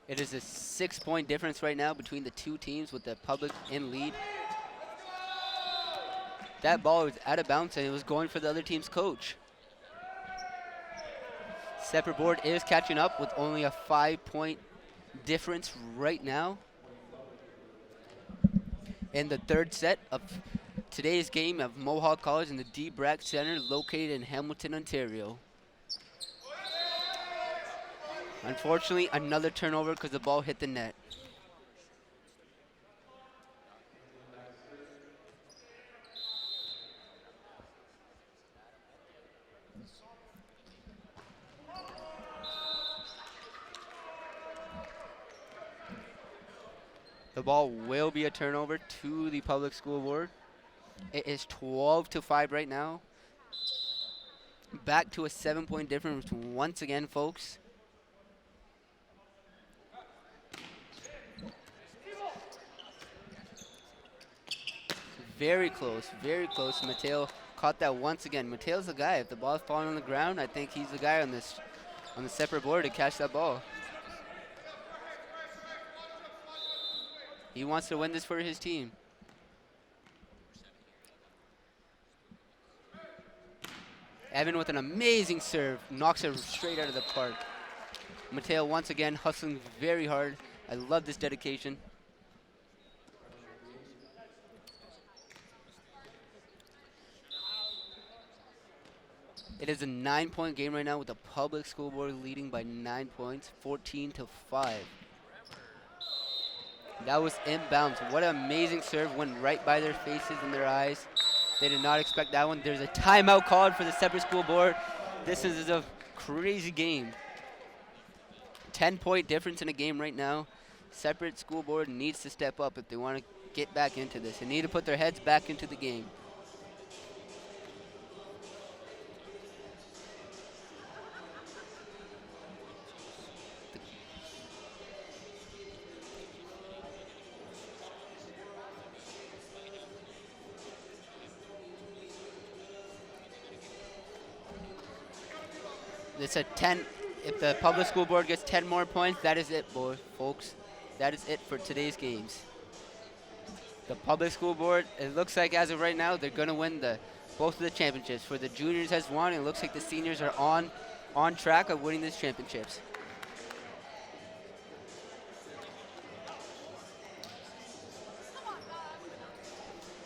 It is a 6-point difference right now between the two teams with the public in lead. That ball was out of bounds and it was going for the other team's coach. Separate board is catching up with only a 5-point difference right now. In the third set of today's game of Mohawk College in the Deep Rec Center located in Hamilton, Ontario. Unfortunately, another turnover because the ball hit the net. The ball will be a turnover to the public school board. It is 12-5 right now. Back to a 7-point difference once again, folks. Very close, very close. Mateo caught that once again. Mateo's the guy. If the ball's falling on the ground, I think he's the guy on the separate board to catch that ball. He wants to win this for his team. Evan with an amazing serve, knocks it straight out of the park. Mateo once again hustling very hard. I love this dedication. It is a 9-point game right now with the public school board leading by 9 points, 14-5. That was inbounds. What an amazing serve. Went right by their faces and their eyes. They did not expect that one. There's a timeout called for the separate school board. This is a crazy game. 10-point difference in a game right now. Separate school board needs to step up if they want to get back into this. They need to put their heads back into the game. It's a 10. If the public school board gets 10 more points, that is it, folks. That is it for today's games. The public school board, it looks like as of right now, they're going to win both of the championships. For the juniors has won, it looks like the seniors are on track of winning these championships.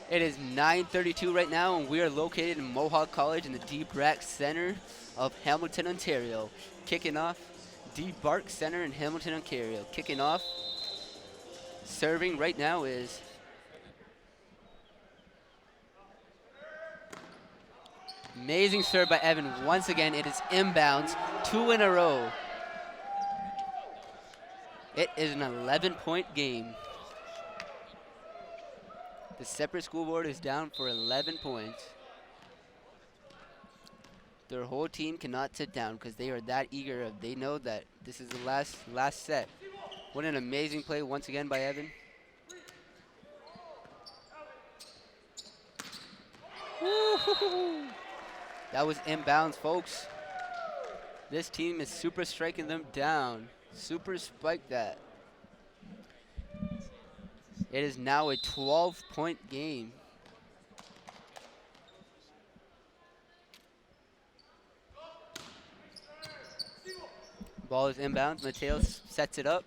It is 9:32 right now, and we are located in Mohawk College in the Deep Rec Center of Hamilton, Ontario. Kicking off, Deep Bark Center in Hamilton, Ontario. Kicking off, serving right now is amazing serve by Evan. Once again, it is inbounds, 2 in a row. It is an 11-point game. The separate school board is down for 11 points. Their whole team cannot sit down because they are that eager. They know that this is the last set. What an amazing play once again by Evan. That was inbounds, folks. This team is super striking them down. Super spike that. It is now a 12-point game. Ball is inbounds. Mateo sets it up.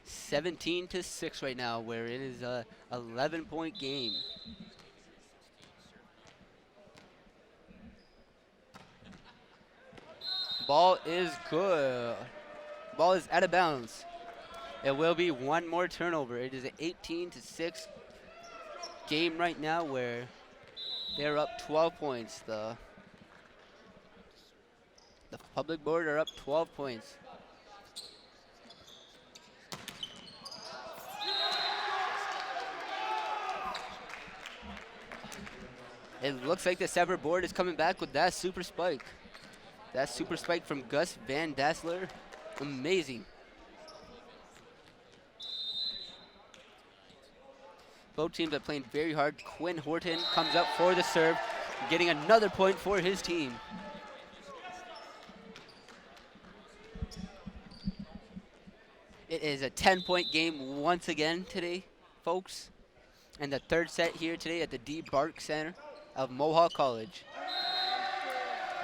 (17-6) right now, where it is a 11-point game. Ball is good. Ball is out of bounds. It will be one more turnover. It is an 18-6 game right now where they're up 12 points. The public board are up 12 points. It looks like the separate board is coming back with that super spike. That super spike from Gus Van Dassler. Amazing. Both teams are playing very hard. Quinn Horton comes up for the serve, getting another point for his team. It is a 10-point game once again today, folks. And the third set here today at the D. Bark Center of Mohawk College.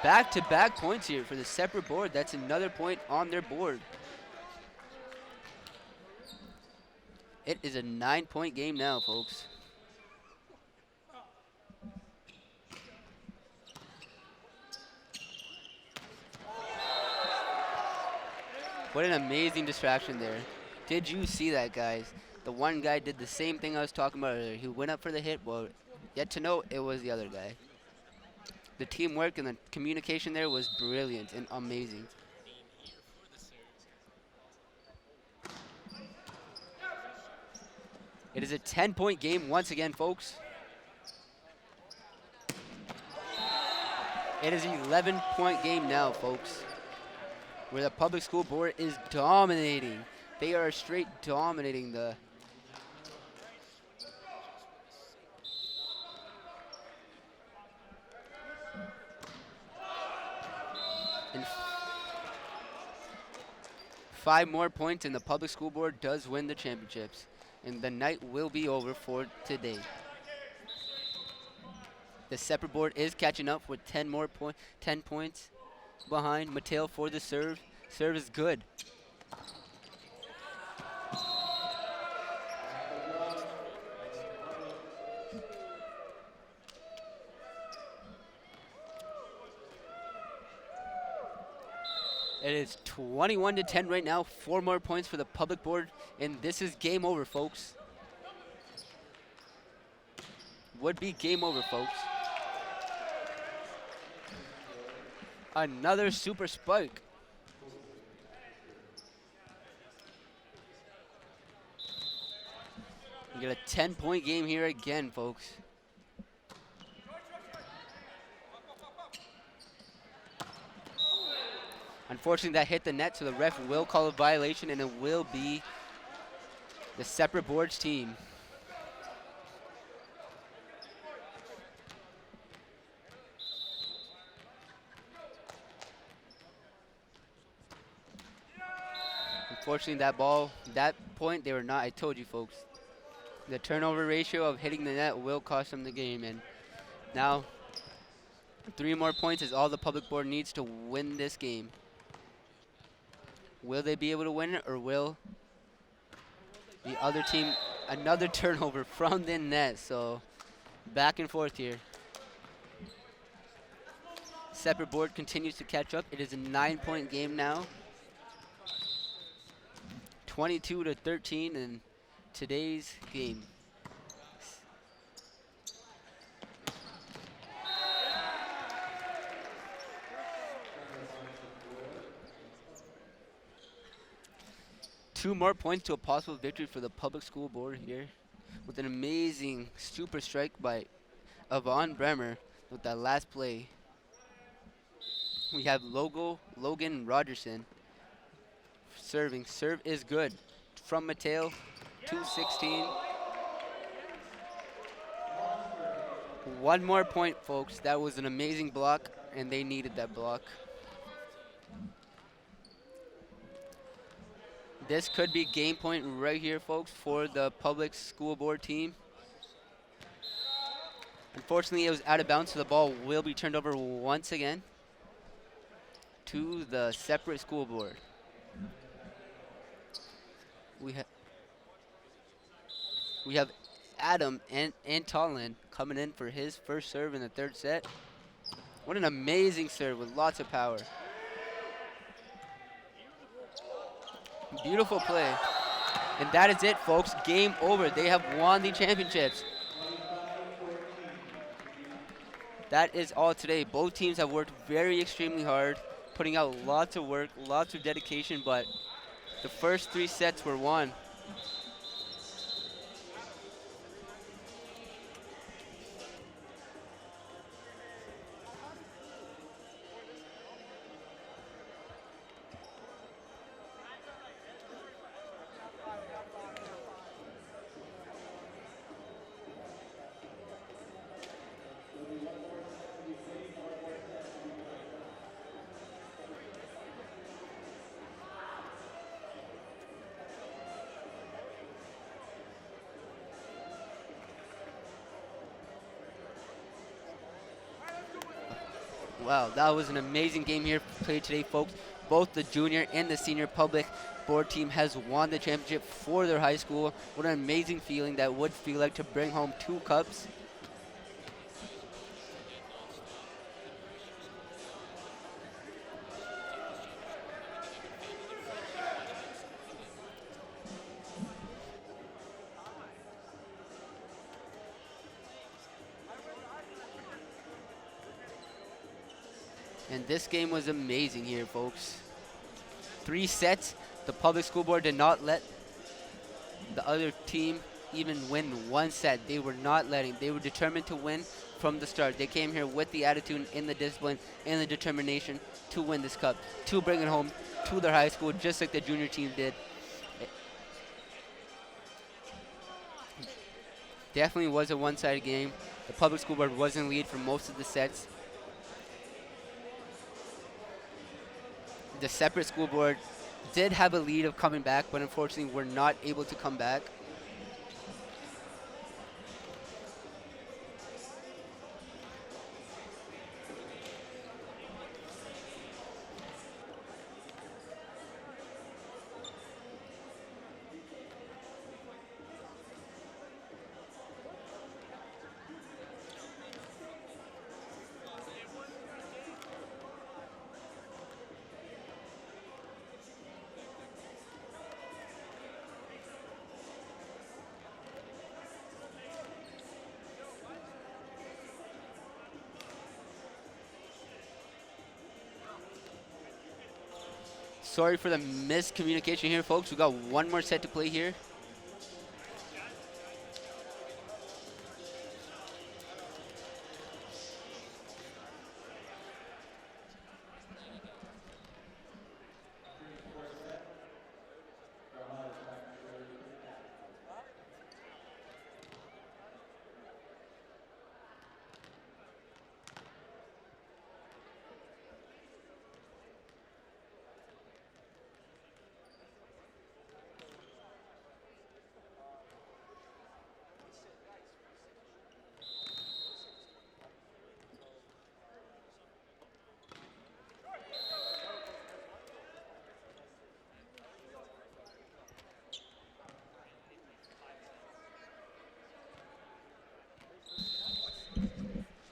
Back-to-back points here for the separate board. That's another point on their board. It is a 9-point game now, folks. What an amazing distraction there. Did you see that, guys? The one guy did the same thing I was talking about earlier. He went up for the hit, well, yet to know it was the other guy. The teamwork and the communication there was brilliant and amazing. It is a 10-point game once again, folks. It is an 11-point game now, folks, where the public school board is dominating. They are straight dominating the and 5 more points and the public school board does win the championships. And the night will be over for today. The separate board is catching up with 10 points behind. Mateo for the serve. Serve is good. It is 21-10 right now. 4 more points for the public board, and this is game over, folks. Would be game over, folks. Another super spike. We get a 10-point game here again, folks. Unfortunately, that hit the net, so the ref will call a violation, and it will be the separate boards team. Unfortunately, that point, they were not. I told you, folks. The turnover ratio of hitting the net will cost them the game, and now 3 more points is all the public board needs to win this game. Will they be able to win it, or will the other team, another turnover from the net? So back and forth here. Separate board continues to catch up. It is a 9-point game now. 22-13 in today's game. Two more points to a possible victory for the public school board here, with an amazing super strike by Yvonne Bremer with that last play. We have Logan Rogerson serving. Serve is good. From Mateo, 216. One more point, folks. That was an amazing block, and they needed that block. This could be game point right here, folks, for the public school board team. Unfortunately, it was out of bounds, so the ball will be turned over once again to the separate school board. We, ha we have Adam and Antolin coming in for his first serve in the third set. What an amazing serve with lots of power. Beautiful play. And that is it, folks. Game over. They have won the championships. That is all today. Both teams have worked very extremely hard, putting out lots of work, lots of dedication, but the first 3 sets were won. Wow, that was an amazing game here played today, folks. Both the junior and the senior public board team has won the championship for their high school. What an amazing feeling that would feel like to bring home 2 cups. And this game was amazing here, folks. 3 sets. The public school board did not let the other team even win 1 set. They were not letting. They were determined to win from the start. They came here with the attitude and the discipline and the determination to win this cup, to bring it home to their high school, just like the junior team did. Definitely was a one-sided game. The public school board was in lead for most of the sets. The separate school board did have a lead of coming back, but unfortunately were not able to come back. Sorry for the miscommunication here, folks. We got one more set to play here.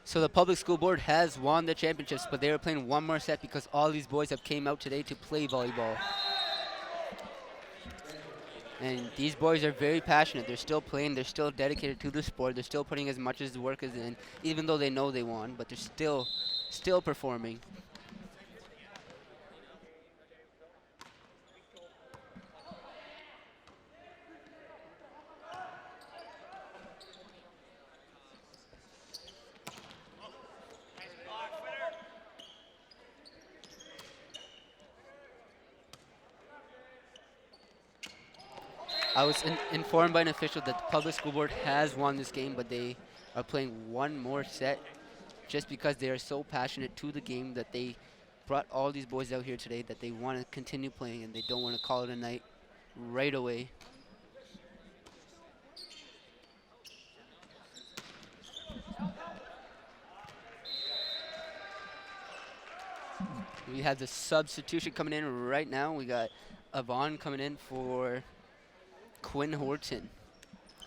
So the public school board has won the championships, but they were playing one more set because all these boys have came out today to play volleyball. And these boys are very passionate. They're still playing. They're still dedicated to the sport. They're still putting as much as the work as in, even though they know they won, but they're still performing. I was informed by an official that the public school board has won this game, but they are playing one more set just because they are so passionate to the game that they brought all these boys out here today that they want to continue playing and they don't want to call it a night right away. We have the substitution coming in right now. We got Avon coming in for Quinn Horton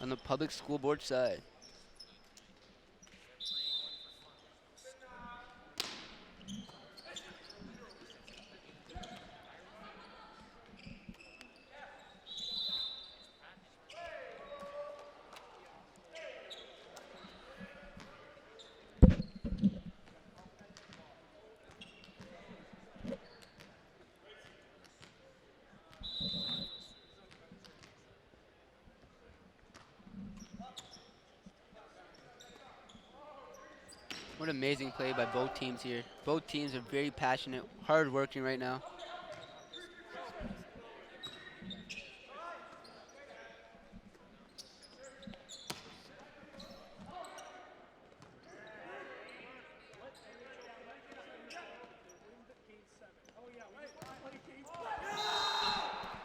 on the public school board side. What amazing play by both teams here. Both teams are very passionate, hard working right now.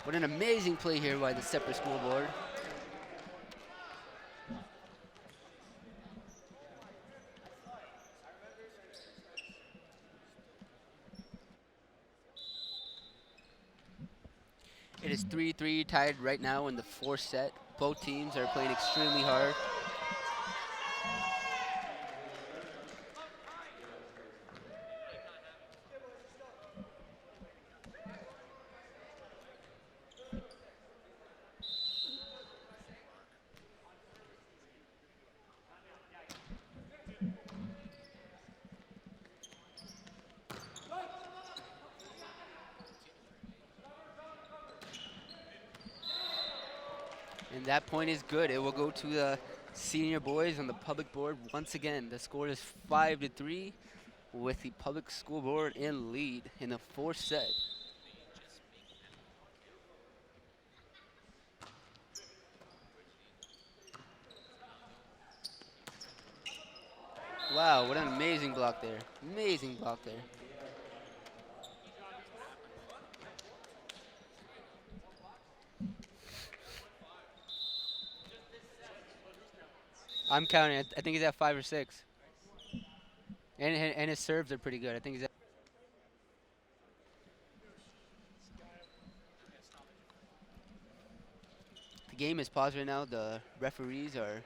What an amazing play here by the Separate School Board. It is 3-3 tied right now in the fourth set. Both teams are playing extremely hard. And that point is good. It will go to the senior boys on the public board once again. The score is 5-3 with the public school board in lead in the fourth set. Wow, what an amazing block there. Amazing block there. I'm counting. I think he's at 5 or 6. And his serves are pretty good. I think he's at. The game is paused right now. The referees are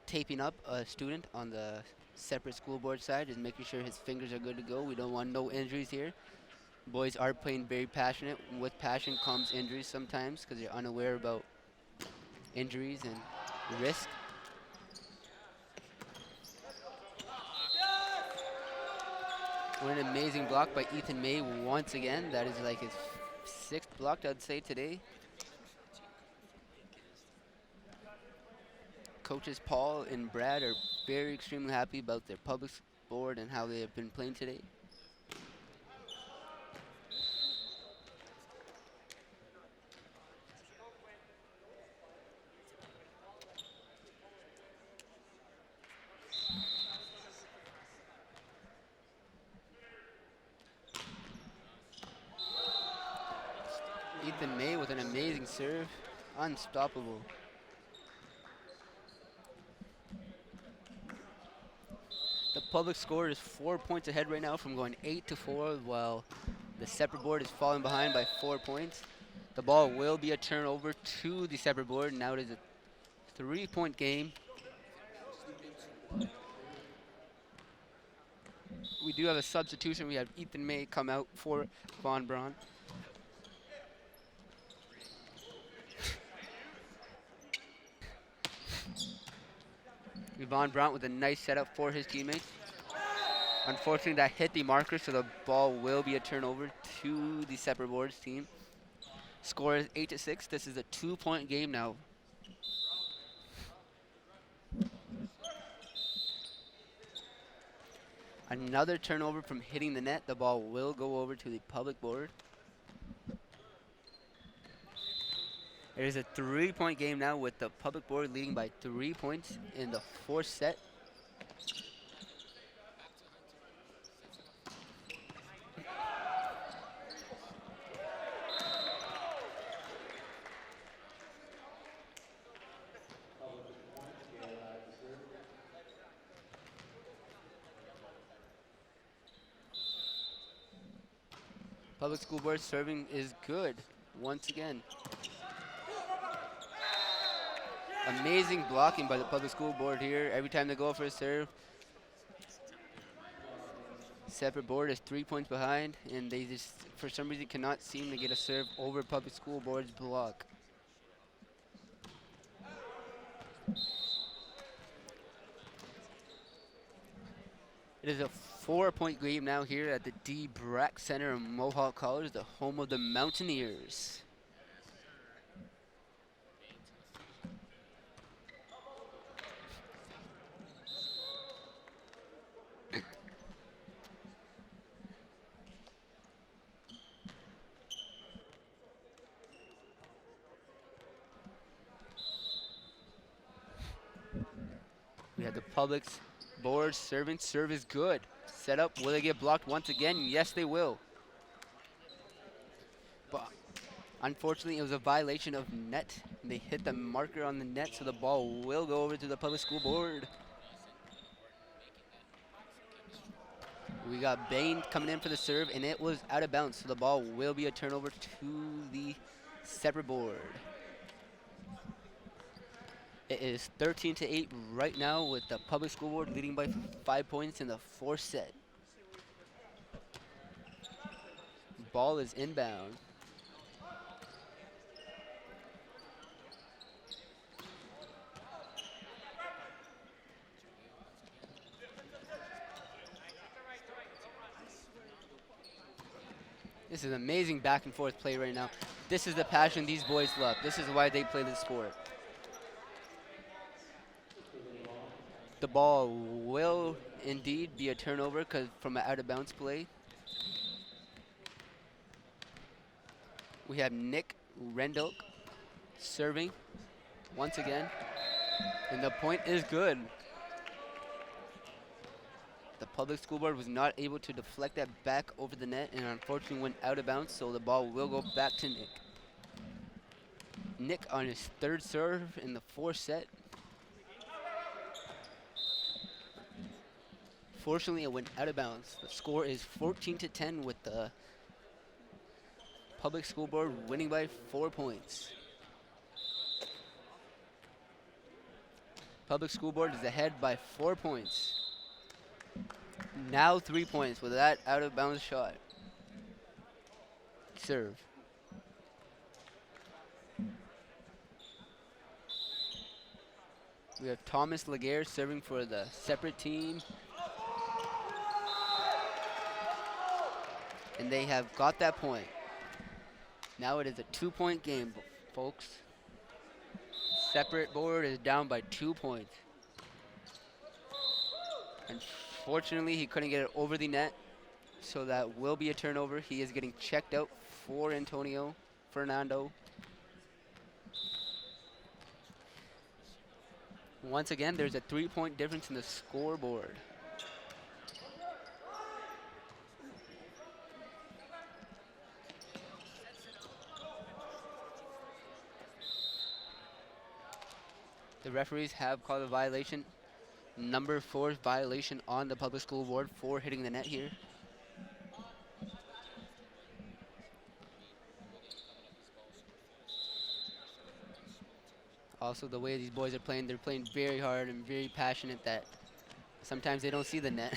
taping up a student on the Separate School Board side, just making sure his fingers are good to go. We don't want no injuries here. Boys are playing very passionate. With passion comes injuries sometimes because they're unaware about injuries and risk. What an amazing block by Ethan May once again. That is like his 6th block, I'd say, today. Coaches Paul and Brad are very extremely happy about their public board and how they have been playing today. Ethan May with an amazing serve. Unstoppable. The public score is 4 points ahead right now from going 8-4, while the Separate board is falling behind by 4 points. The ball will be a turnover to the Separate board. Now it is a 3-point game. We do have a substitution. We have Ethan May come out for Von Braun. Von Braun with a nice setup for his teammates. Unfortunately, that hit the marker, so the ball will be a turnover to the Separate boards team. Score is 8-6. This is a 2-point game now. Another turnover from hitting the net. The ball will go over to the public board. It is a 3-point game now with the public board leading by 3 points in the fourth set. Public school board serving is good once again. Amazing blocking by the public school board here. Every time they go for a serve, separate board is 3 points behind, and they just, for some reason, cannot seem to get a serve over public school board's block. It is a 4-point game now here at the D. Brack Center in Mohawk College, the home of the Mountaineers. We have the public's board serving. Serve is good. Set up. Will they get blocked once again? Yes, they will. But unfortunately, it was a violation of net. They hit the marker on the net, so the ball will go over to the public school board. We got Bain coming in for the serve, and it was out of bounds, so the ball will be a turnover to the separate board. It is 13-8 right now with the public school board leading by 5 points in the fourth set. Ball is inbound. This is amazing back and forth play right now. This is the passion these boys love. This is why they play this sport. The ball will indeed be a turnover because from an out of bounds play. We have Nick Rendell serving once again, and the point is good. The public school board was not able to deflect that back over the net and unfortunately went out of bounds, so the ball will go back to Nick. Nick on his third serve in the fourth set. Fortunately, it went out of bounds. The score is 14-10 with the public school board winning by 4 points. Public school board is ahead by 4 points. Now 3 points with that out of bounds shot. Serve. We have Thomas Laguerre serving for the separate team. And they have got that point. Now it is a 2-point game, folks. Separate board is down by 2 points. Unfortunately, he couldn't get it over the net, so that will be a turnover. He is getting checked out for Antonio Fernando. Once again, there's a 3-point difference in the scoreboard. The referees have called a violation, number 4 violation on the public school board for hitting the net here. Also, the way these boys are playing, they're playing very hard and very passionate that sometimes they don't see the net.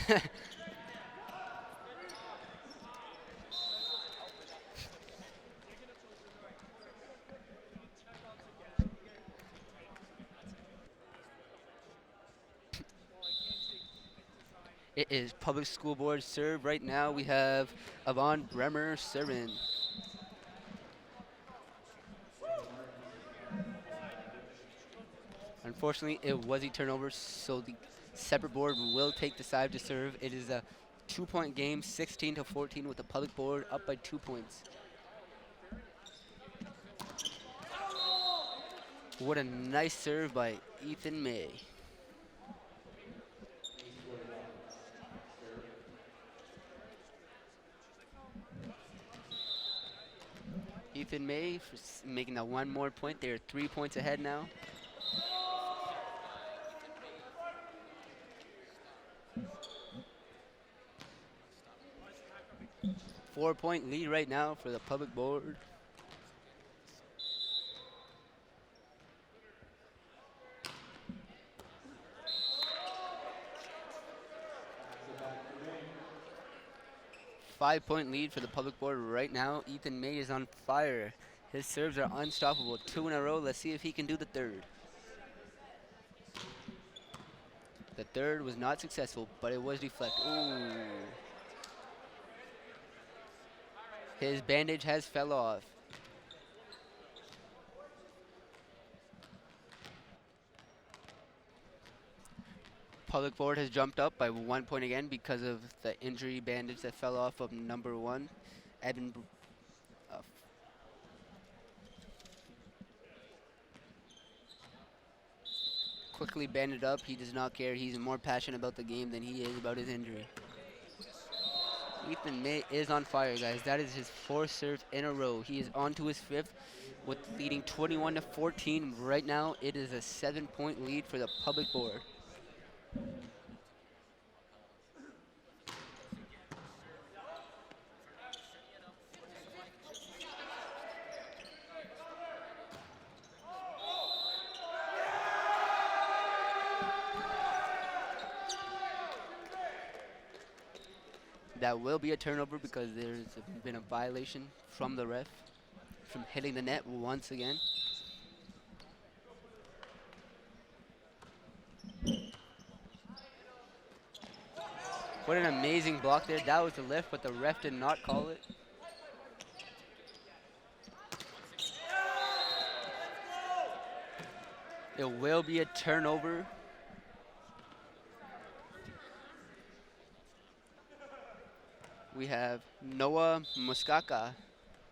It is public school board serve. Right now we have Avon Bremer serving. Unfortunately, it was a turnover, so the separate board will take the side to serve. It is a 2-point game, 16-14 with the public board up by 2 points. What a nice serve by Ethan May. Ethan May making that one more point. They're 3 points ahead now. 4-point lead right now for the public board. Five-point lead for the public board right now. Ethan May is on fire. His serves are unstoppable. 2 in a row. Let's see if he can do the third. The third was not successful, but it was deflected. Ooh. His bandage has fell off. Public board has jumped up by 1 point again because of the injury bandage that fell off of number 1, Evan. Quickly banded up. He does not care. He's more passionate about the game than he is about his injury. Ethan May is on fire, guys. That is his 4th serve in a row. He is on to his 5th with leading 21-14. Right now, it is a 7-point lead for the public board. That will be a turnover because there's been a violation from the ref from hitting the net once again. What an amazing block there. That was the lift, but the ref did not call it. It will be a turnover. We have Noah Muskaka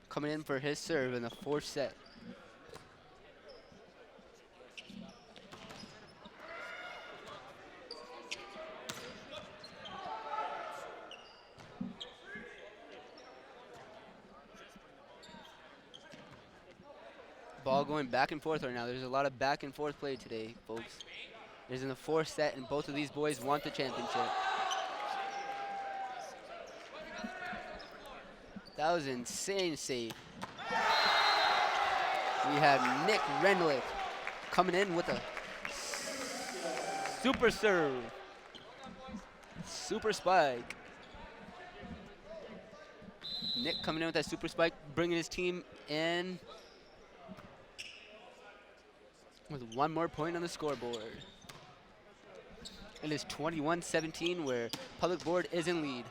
coming in for his serve in the 4th set. Ball going back and forth right now. There's a lot of back and forth play today, folks. There's in the 4th set, and both of these boys want the championship. That was an insane save. We have Nick Renwick coming in with a super serve. Super spike. Nick coming in with that super spike, bringing his team in with 1 more point on the scoreboard. It is 21-17 where public board is in lead.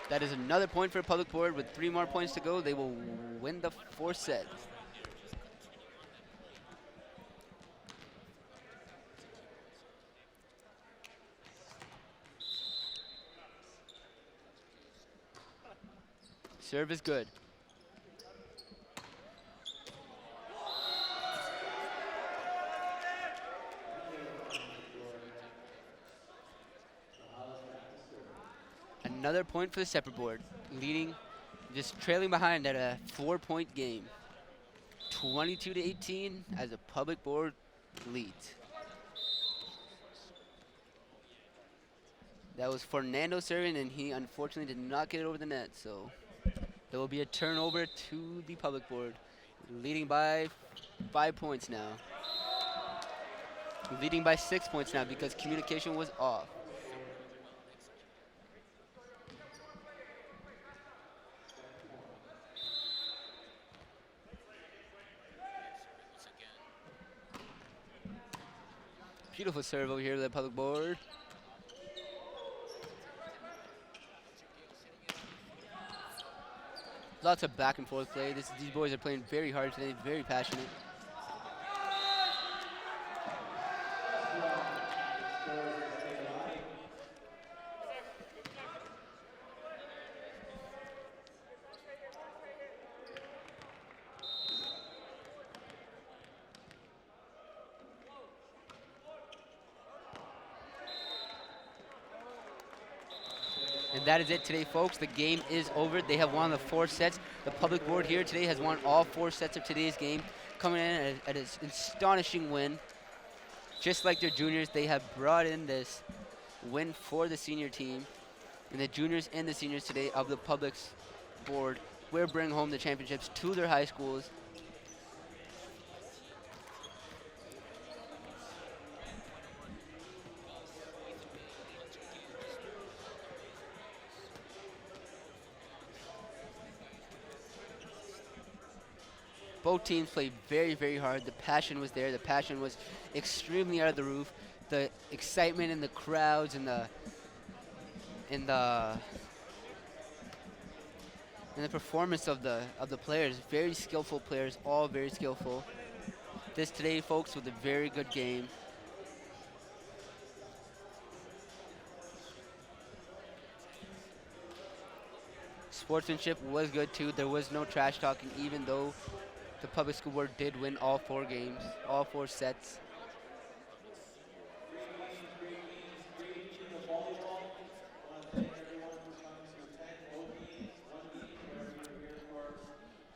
That is another point for public board. With 3 more points to go, they will win the 4th set. Serve is good. Another point for the separate board, leading, just trailing behind at a 4-point game. 22-18 as the public board leads. That was Fernando serving, and he unfortunately did not get it over the net, so there will be a turnover to the public board, leading by 5 points now. Leading by 6 points now because communication was off. Beautiful serve over here to the public board. Lots of back and forth play. These boys are playing very hard today, very passionate. And that is it today, folks. The game is over. They have won the 4 sets. The public board here today has won all 4 sets of today's game, coming in at an astonishing win. Just like their juniors, they have brought in this win for the senior team. And the juniors and the seniors today of the public's board will bring home the championships to their high schools. Both teams played very, very hard. The passion was there. The passion was extremely out of the roof. The excitement in the crowds and in the performance of the players. Very skillful players, all very skillful. This today, folks, was a very good game. Sportsmanship was good too. There was no trash talking, even though the public school board did win all 4 games, all 4 sets.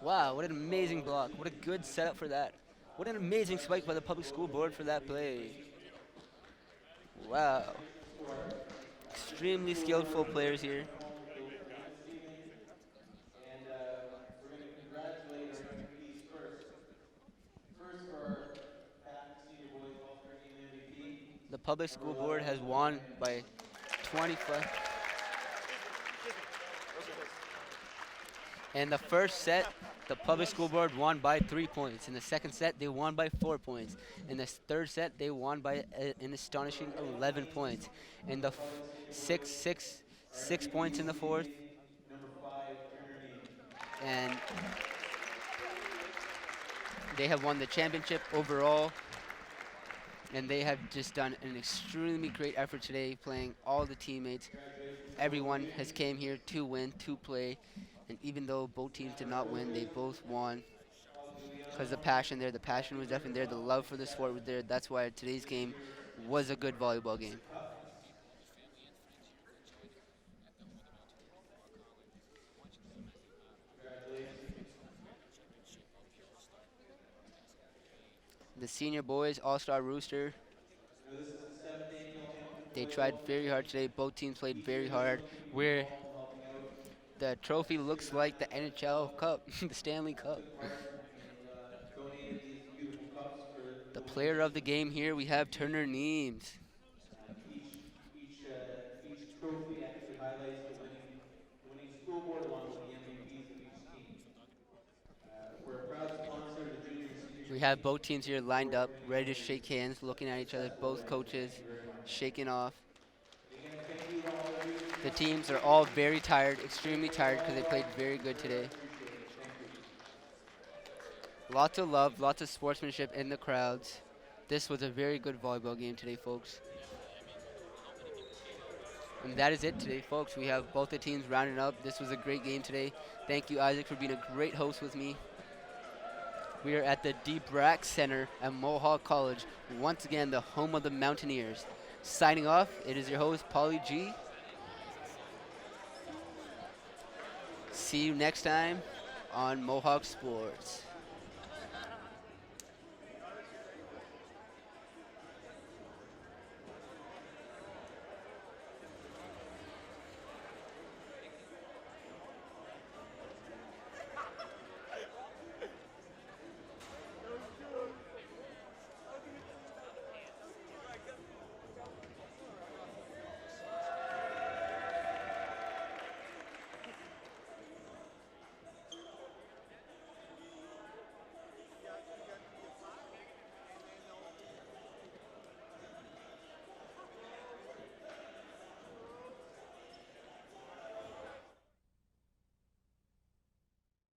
Wow, what an amazing block. What a good setup for that. What an amazing spike by the public school board for that play. Wow. Extremely skillful players here. The public school board has won by 25. In the first set, the public school board won by 3 points. In the second set, they won by 4 points. In the third set, they won by an astonishing 11 points. In the 6 points in the fourth. And they have won the championship overall. And they have just done an extremely great effort today, playing all the teammates. Everyone has came here to win, to play. And even though both teams did not win, they both won. Because the passion there, the passion was definitely there, the love for the sport was there. That's why today's game was a good volleyball game. The senior boys, All-Star Rooster, they tried very hard today. Both teams played very hard. Where the trophy looks like the NHL Cup, the Stanley Cup. The player of the game here, we have Turner Neems. Each trophy actually highlights the winning school board along with the MVPs of each team. We're a proud sponsor of the junior and senior. We have both teams here lined up, ready to shake hands, looking at each other, both coaches shaking off. The teams are all very tired, extremely tired, because they played very good today. Lots of love, lots of sportsmanship in the crowds. This was a very good volleyball game today, folks. And that is it today, folks. We have both the teams rounding up. This was a great game today. Thank you, Isaac, for being a great host with me. We are at the Deep Rack Center at Mohawk College. Once again, the home of the Mountaineers. Signing off, it is your host, Paulie G. See you next time on Mohawk Sports.